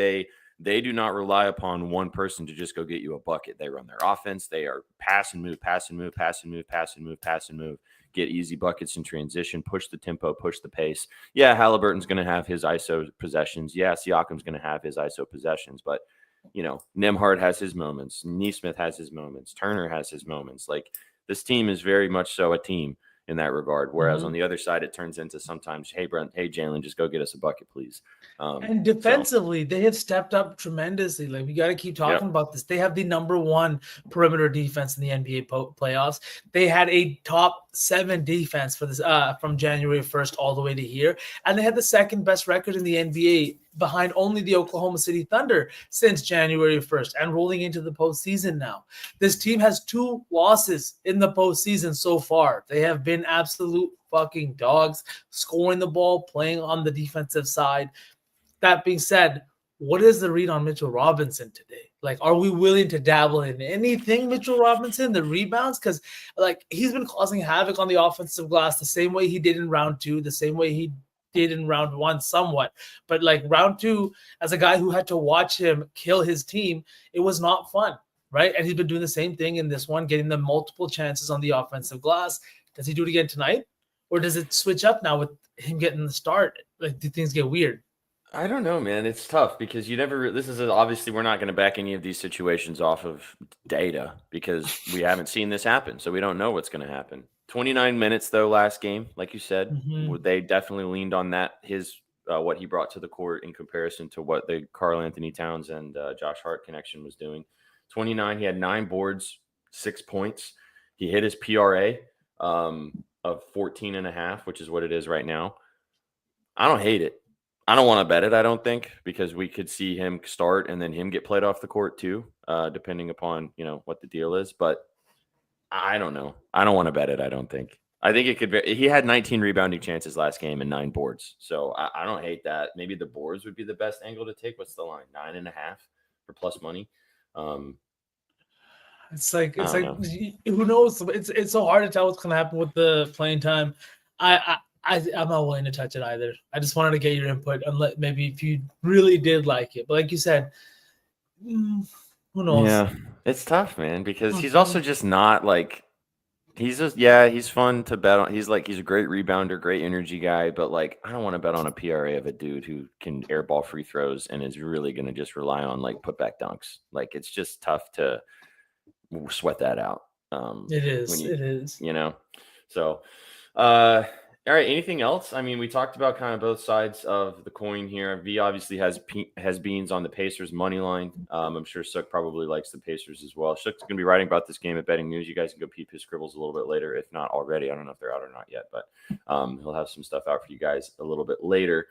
they do not rely upon one person to just go get you a bucket. They run their offense. They are pass and move, pass and move, pass and move, pass and move, pass and move, get easy buckets in transition, push the tempo, push the pace. Yeah, Halliburton's going to have his ISO possessions. Yeah, Siakam's going to have his ISO possessions. But, Nembhard has his moments. Nesmith has his moments. Turner has his moments. Like, this team is very much so a team in that regard. Whereas on the other side, it turns into sometimes, hey, Brent, hey, Jalen, just go get us a bucket, please. And defensively, they have stepped up tremendously. Like, we got to keep talking about this. They have the number 1 perimeter defense in the NBA playoffs. They had a top 7 defense for this from January 1st all the way to here. And they had the second best record in the NBA behind only the Oklahoma City Thunder since January 1st and rolling into the postseason now. This team has 2 losses in the postseason so far. They have been absolute fucking dogs, scoring the ball, playing on the defensive side. That being said, what is the read on Mitchell Robinson today? Like, are we willing to dabble in anything Mitchell Robinson, the rebounds? Because, like, he's been causing havoc on the offensive glass the same way he did in round 2, the same way he did in round 1 somewhat. But like round 2, as a guy who had to watch him kill his team, it was not fun, right? And he's been doing the same thing in this one, getting them multiple chances on the offensive glass. Does he do it again tonight? Or does it switch up now with him getting the start? Like, do things get weird? I don't know, man. It's tough because obviously we're not going to back any of these situations off of data because we haven't seen this happen. So we don't know what's going to happen. 29 minutes though, last game, like you said, they definitely leaned on that, what he brought to the court in comparison to what the Karl Anthony Towns and Josh Hart connection was doing. 29, he had 9 boards, 6 points. He hit his PRA of 14.5, which is what it is right now. I don't hate it. I don't want to bet it, I don't think, because we could see him start and then him get played off the court too, depending upon, what the deal is. But I don't know. I don't want to bet it, I don't think. I think it could be. He had 19 rebounding chances last game and 9 boards. So I don't hate that. Maybe the boards would be the best angle to take. What's the line? 9.5 for plus money. It's like who knows? It's so hard to tell what's going to happen with the playing time. I'm not willing to touch it either. I just wanted to get your input and maybe if you really did like it. But like you said, who knows? Yeah, it's tough, man, because he's also just not like he's fun to bet on. He's a great rebounder, great energy guy, but like I don't want to bet on a PRA of a dude who can airball free throws and is really going to just rely on like putback dunks. Like it's just tough to sweat that out. It is. So all right. Anything else? I mean, we talked about kind of both sides of the coin here. V obviously has beans on the Pacers money line. I'm sure Sook probably likes the Pacers as well. Sook's going to be writing about this game at Betting News. You guys can go peep his scribbles a little bit later, if not already. I don't know if they're out or not yet, but he'll have some stuff out for you guys a little bit later.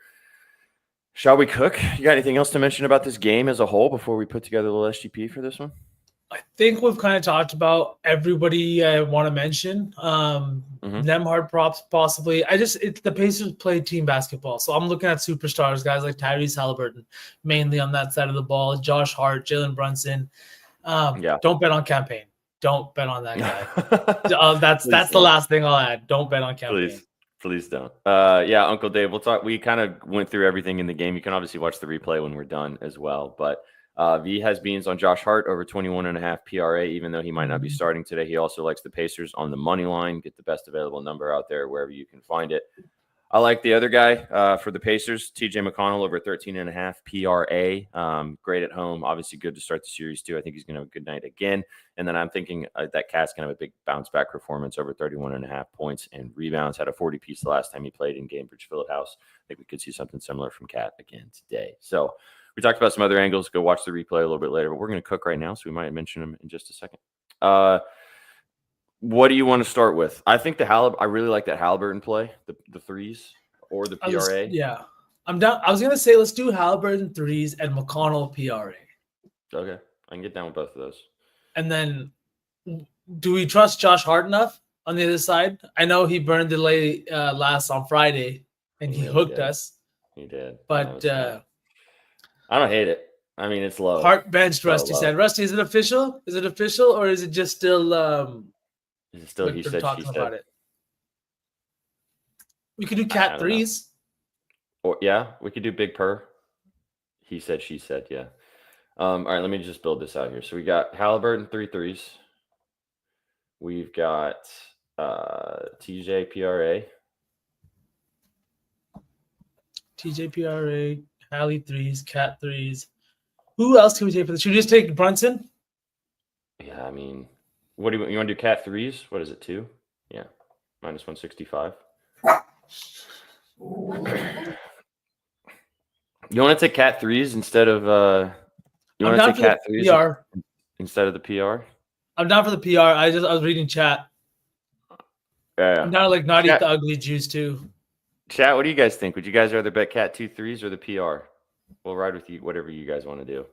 Shall we cook? You got anything else to mention about this game as a whole before we put together a little SGP for this one? I think we've kind of talked about everybody I want to mention. Nemhard props possibly. The Pacers play team basketball, so I'm looking at superstars, guys like Tyrese Halliburton, mainly on that side of the ball. Josh Hart, Jalen Brunson. Don't bet on Campaign. Don't bet on that guy. That's the last thing I'll add. Don't bet on Campaign. Please don't. Uncle Dave, we'll talk. We kind of went through everything in the game. You can obviously watch the replay when we're done as well, but. V has beans on Josh Hart over 21.5 PRA, even though he might not be starting today. He also likes the Pacers on the money line. Get the best available number out there wherever you can find it. I like the other guy for the Pacers, TJ McConnell over 13.5 PRA. Great at home. Obviously good to start the series too. I think he's going to have a good night again. And then I'm thinking that Cat's going to have a big bounce back performance over 31.5 points and rebounds. Had a 40-piece the last time he played in Gamebridge Fieldhouse. I think we could see something similar from Cat again today. So we talked about some other angles. Go watch the replay a little bit later, but we're going to cook right now, so we might mention them in just a second. What do you want to start with? I think I really like that Halliburton play, the threes or the PRA. I'm down. I was going to say let's do Halliburton threes and McConnell PRA. Okay, I can get down with both of those. And then, do we trust Josh Hart enough on the other side? I know he burned the late last on Friday, and he hooked us. He did, but. I don't hate it. I mean, it's low. Hart benched Rusty said. Rusty, is it official? Is it official or is it just still is it still he said she said? About it? We could do cat threes. Or we could do Big Purr. He said, she said, yeah. All right, let me just build this out here. So we got Halliburton 3 threes. We've got TJ PRA. TJ PRA. Hallie threes, Cat threes. Who else can we take for this? Should we just take Brunson? Yeah, I mean, what do you want to do? Cat threes? What is it? 2? Yeah, minus 165. You want to take Cat threes instead of you want to take Cat threes PR. Instead of the PR? I'm down for the PR. I was reading chat. Yeah. I'm down to not eat the ugly juice too. Chat, what do you guys think? Would you guys rather bet Cat 2 threes or the PR? We'll ride with you, whatever you guys want to do.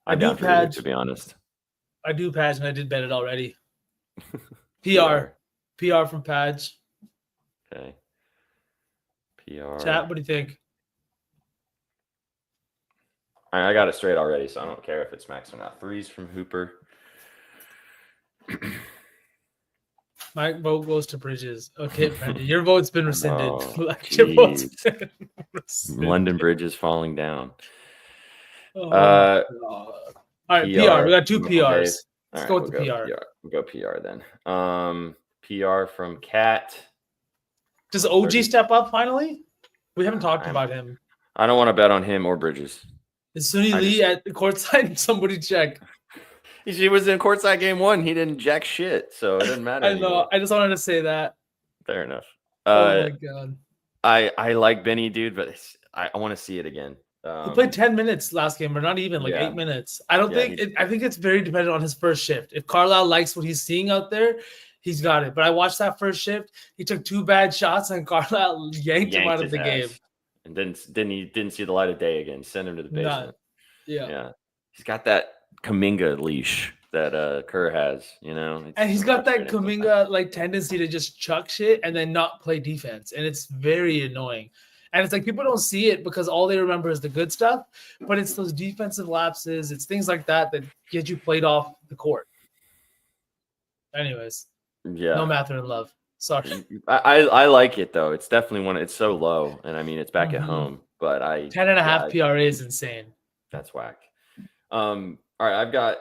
I'm down for it, to be honest. I do Padge, and I did bet it already. PR from Padge. Okay. PR. Chat, what do you think? I got it straight already, so I don't care if it's max or not. Threes from Hooper. My vote goes to Bridges. Okay, Brendan, your vote's been rescinded. Oh, Your vote's jeez. been rescinded. London Bridge is falling down. Oh, God. All right, PR. We got 2 from Uncle PRs. Dave. Let's All go right, with the PR. We'll go PR then. PR from Cat. Does OG step up finally? We haven't talked about him. I don't want to bet on him or Bridges. Is Sunny Lee at the courtside? Somebody check. He was in courtside game 1. He didn't jack shit, so it doesn't matter. I know. Anymore. I just wanted to say that. Fair enough. Oh my God. I like Benny, dude, but I want to see it again. He played 10 minutes last game, or not even 8 minutes. I don't think. I think it's very dependent on his first shift. If Carlisle likes what he's seeing out there, he's got it. But I watched that first shift. He took 2 bad shots, and Carlisle yanked him out of the game. And didn't see the light of day again. Send him to the basement. Yeah. He's got that Kuminga leash that Kerr has, and he's got that Kuminga tendency to just chuck shit and then not play defense, and it's very annoying. And it's people don't see it because all they remember is the good stuff, but it's those defensive lapses, it's things like that get you played off the court. Anyways, no Mather in love. Sorry. I like it though. It's definitely it's so low, and I mean it's back at home, but 10.5 PRA is insane. That's whack. All right, I've got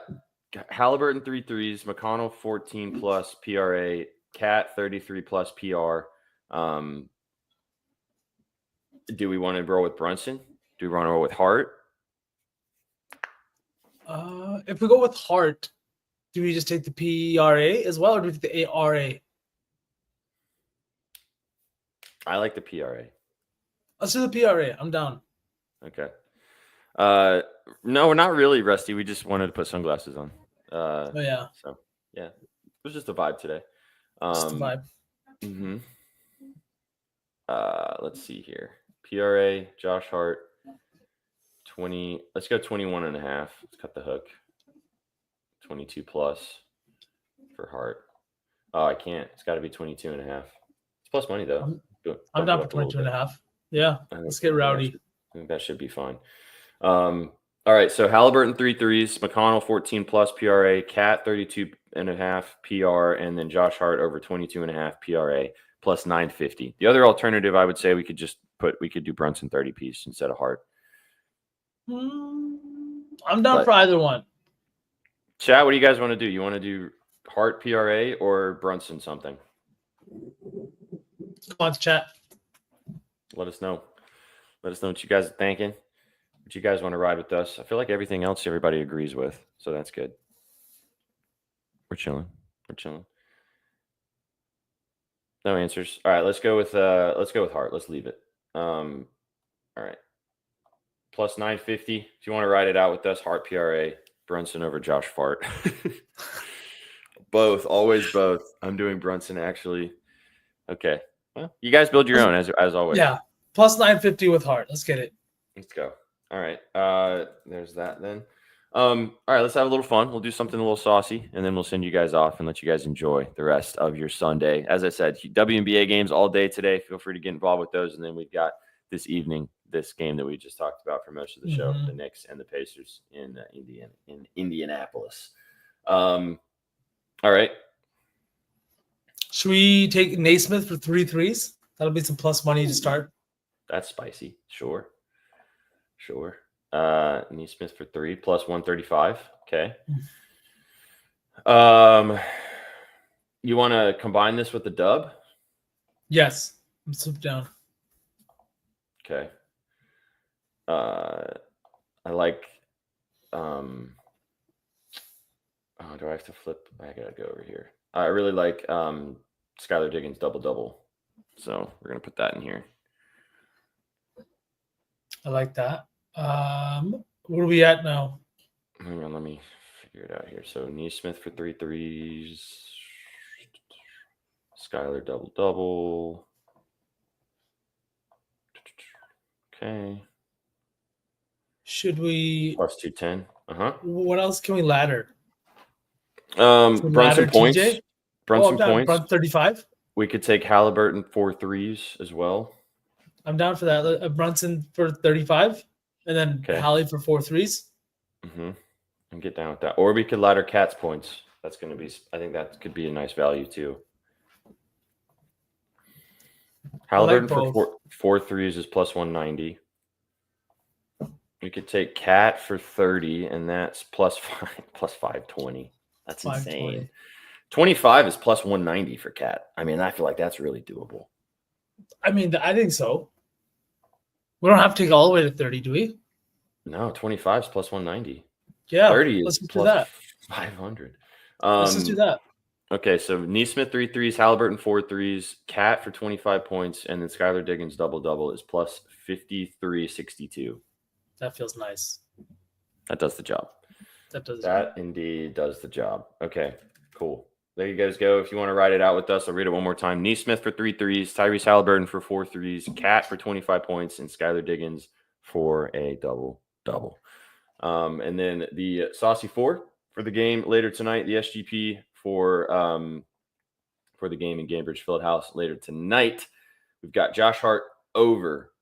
Halliburton 3 threes, McConnell 14 plus PRA, Cat 33 plus PR. Do we want to roll with Brunson? Do we want to roll with Hart? If we go with Hart, do we just take the PRA as well, or do we take the ARA? I like the PRA. Let's do the PRA. I'm down. Okay. No, we're not really, Rusty. We just wanted to put sunglasses on. So yeah, it was just a vibe today. Just a vibe. Mm-hmm. Let's see here. PRA, Josh Hart, 20. Let's go 21.5. Let's cut the hook. 22 plus for Hart. Oh, I can't. It's got to be 22.5. It's plus money though. I'm down for 22.5. Yeah, let's get rowdy. I think that should be fine. All right, so Halliburton 3 threes, McConnell 14 plus PRA, Cat 32.5 PR, and then Josh Hart over 22.5 PRA plus 950. The other alternative, I would say, we could do Brunson 30 piece instead of Hart. I'm down for either one. Chat, what do you guys want to do? You want to do Hart PRA or Brunson something? Come on, chat. Let us know. Let us know what you guys are thinking. What you guys want to ride with us. I feel like everything else everybody agrees with, so that's good. We're chilling. No answers. All right, let's go with Hart. Let's leave it. All right. Plus 950. If you want to ride it out with us, Hart PRA, Brunson over Josh Fart. Both, always both. I'm doing Brunson actually. Okay. Well, you guys build your own as always. Yeah. Plus 950 with Hart. Let's get it. Let's go. All right. There's that then. All right, let's have a little fun. We'll do something a little saucy, and then we'll send you guys off and let you guys enjoy the rest of your Sunday. As I said, WNBA games all day today. Feel free to get involved with those. And then we've got this evening, this game that we just talked about for most of the show, the Knicks and the Pacers in Indianapolis. All right. Should we take Naismith for 3 threes? That'll be some plus money to start. That's spicy. Sure. Naismith for 3 plus 135. Okay. You want to combine this with the dub? Yes. I'm slipped down. Okay. I like. Do I have to flip? I gotta go over here. I really like Skylar Diggins double. So we're gonna put that in here. I like that. Where are we at now? Hang on, let me figure it out here. So Naismith for 3 threes. Skylar double. Okay. Should we plus 210? What else can we ladder? Brunson points. TJ? Brunson points. 35. We could take Halliburton 4 threes as well. I'm down for that. Brunson for 35, and then Hallie for 4 threes. And get down with that. Or we could ladder Cat's points. That's going to be. I think that could be a nice value too. Halliburton like for four threes is plus 190. You could take Cat for 30, and that's plus 520. That's insane. 25 is plus 190 for Cat. I mean, I feel like that's really doable. I mean, I think so. We don't have to take all the way to 30, do we? No, 25 is plus 190. Yeah, 30 let's is do plus that. 500. Let's just do that. Okay, so Neesmith 3 threes, Halliburton 4 threes, Cat for 25 points, and then Skylar Diggins double is plus 53.62. That feels nice. That does the job. That indeed does the job. Okay, cool. There you guys go. If you want to write it out with us, I'll read it one more time. Neesmith for 3 threes, Tyrese Halliburton for 4 threes, Cat for 25 points, and Skylar Diggins for a double. And then the Saucy 4 for the game later tonight, the SGP for the game in Gainbridge Fieldhouse later tonight. We've got Josh Hart over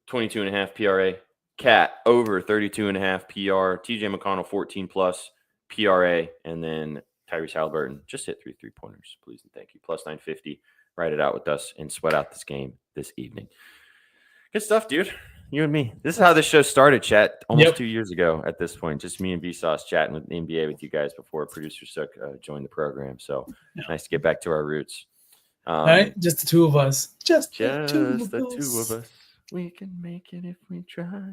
22.5 PRA, Cat over 32.5 PR, TJ McConnell 14 plus PRA, and then Tyrese Halliburton just hit 3 3-pointers. Please and thank you. Plus 950. Write it out with us and sweat out this game this evening. Good stuff, dude. You and me. This is how this show started, chat, almost 2 years ago at this point. Just me and Vsauce chatting with the NBA with you guys before producer Sook joined the program. So nice to get back to our roots. All right, just the two of us. Just the two of us. We can make it if we try.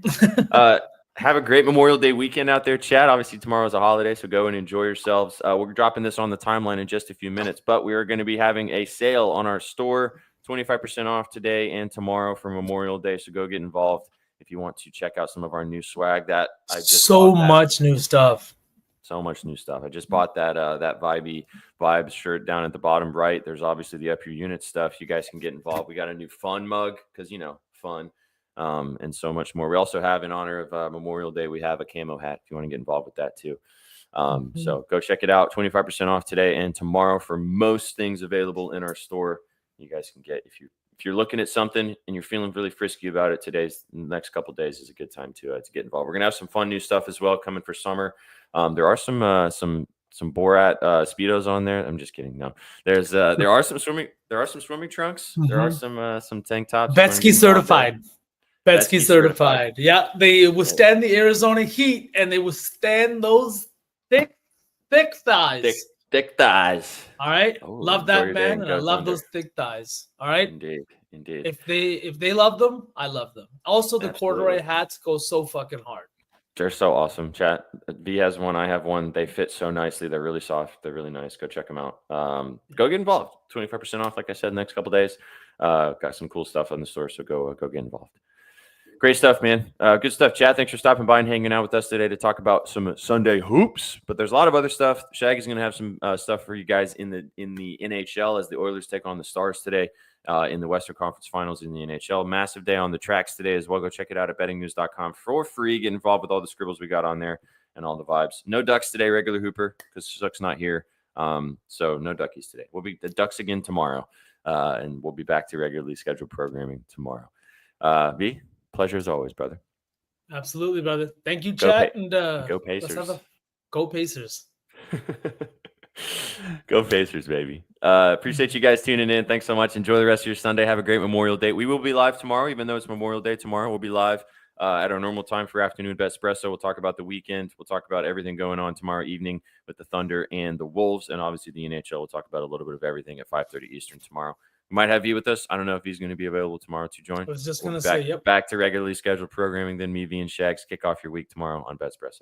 Have a great Memorial Day weekend out there, chat. Obviously, tomorrow's a holiday, so go and enjoy yourselves. We're dropping this on the timeline in just a few minutes, but we are going to be having a sale on our store. 25% off today and tomorrow for Memorial Day. So go get involved if you want to check out some of our new swag. That I just much new stuff. So much new stuff. I just bought that Vibes shirt down at the bottom right. There's obviously the Up Your Unit stuff. You guys can get involved. We got a new fun mug because fun. And so much more. We also have, in honor of Memorial Day, we have a camo hat if you want to get involved with that too. So go check it out. 25% off today and tomorrow for most things available in our store. You guys can get if you're looking at something and you're feeling really frisky about it. Next couple of days is a good time to get involved. We're gonna have some fun new stuff as well coming for summer. There are some Borat Speedos on there. I'm just kidding. No, there are some swimming trunks. There are some tank tops. Betsky certified. Betsky certified. Yeah, they withstand the Arizona heat and they withstand those thick thighs. Thick thighs. All right. Love that, man. And I love those thick thighs. All right. Indeed. If they love them, I love them. Also, the corduroy hats go so fucking hard. They're so awesome. Chat. V has one. I have one. They fit so nicely. They're really soft. They're really nice. Go check them out. Go get involved. 25% off, like I said, the next couple of days. Got some cool stuff on the store. So go get involved. Great stuff, man. Good stuff, Chad. Thanks for stopping by and hanging out with us today to talk about some Sunday hoops. But there's a lot of other stuff. Shaggy's going to have some stuff for you guys in the NHL as the Oilers take on the Stars today in the Western Conference Finals in the NHL. Massive day on the tracks today as well. Go check it out at bettingnews.com for free. Get involved with all the scribbles we got on there and all the vibes. No Ducks today, regular Hooper, because Suck's not here. So no Duckies today. We'll be the Ducks again tomorrow, and we'll be back to regularly scheduled programming tomorrow. V, pleasure as always, brother. Absolutely, brother. Thank you, chat. And go Pacers. Go Pacers. Go Pacers, baby. Appreciate you guys tuning in. Thanks so much. Enjoy the rest of your Sunday. Have a great Memorial Day. We will be live tomorrow, even though it's Memorial Day tomorrow. We'll be live at our normal time for afternoon Betspresso. We'll talk about the weekend. We'll talk about everything going on tomorrow evening with the Thunder and the Wolves, and obviously the NHL. We'll talk about a little bit of everything at 5:30 Eastern tomorrow. We might have V with us. I don't know if he's going to be available tomorrow to join. I was just going to say, yep. Back to regularly scheduled programming. Then me, V, and Shags kick off your week tomorrow on Betspresso.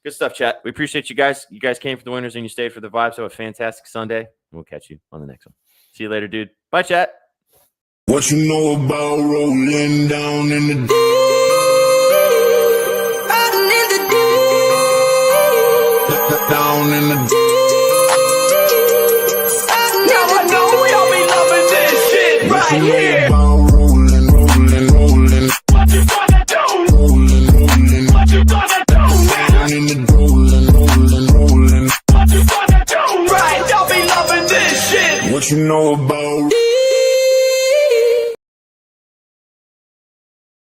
Good stuff, chat. We appreciate you guys. You guys came for the winners and you stayed for the vibes. Have a fantastic Sunday. We'll catch you on the next one. See you later, dude. Bye, chat. What you know about rolling down in the deep? Down in the deep. Now I know y'all be loving this shit right here. Rolling. What you gonna do? Rolling. What you gonna do? Down in the rolling. What you gonna do? Right, y'all be loving this shit. What you know about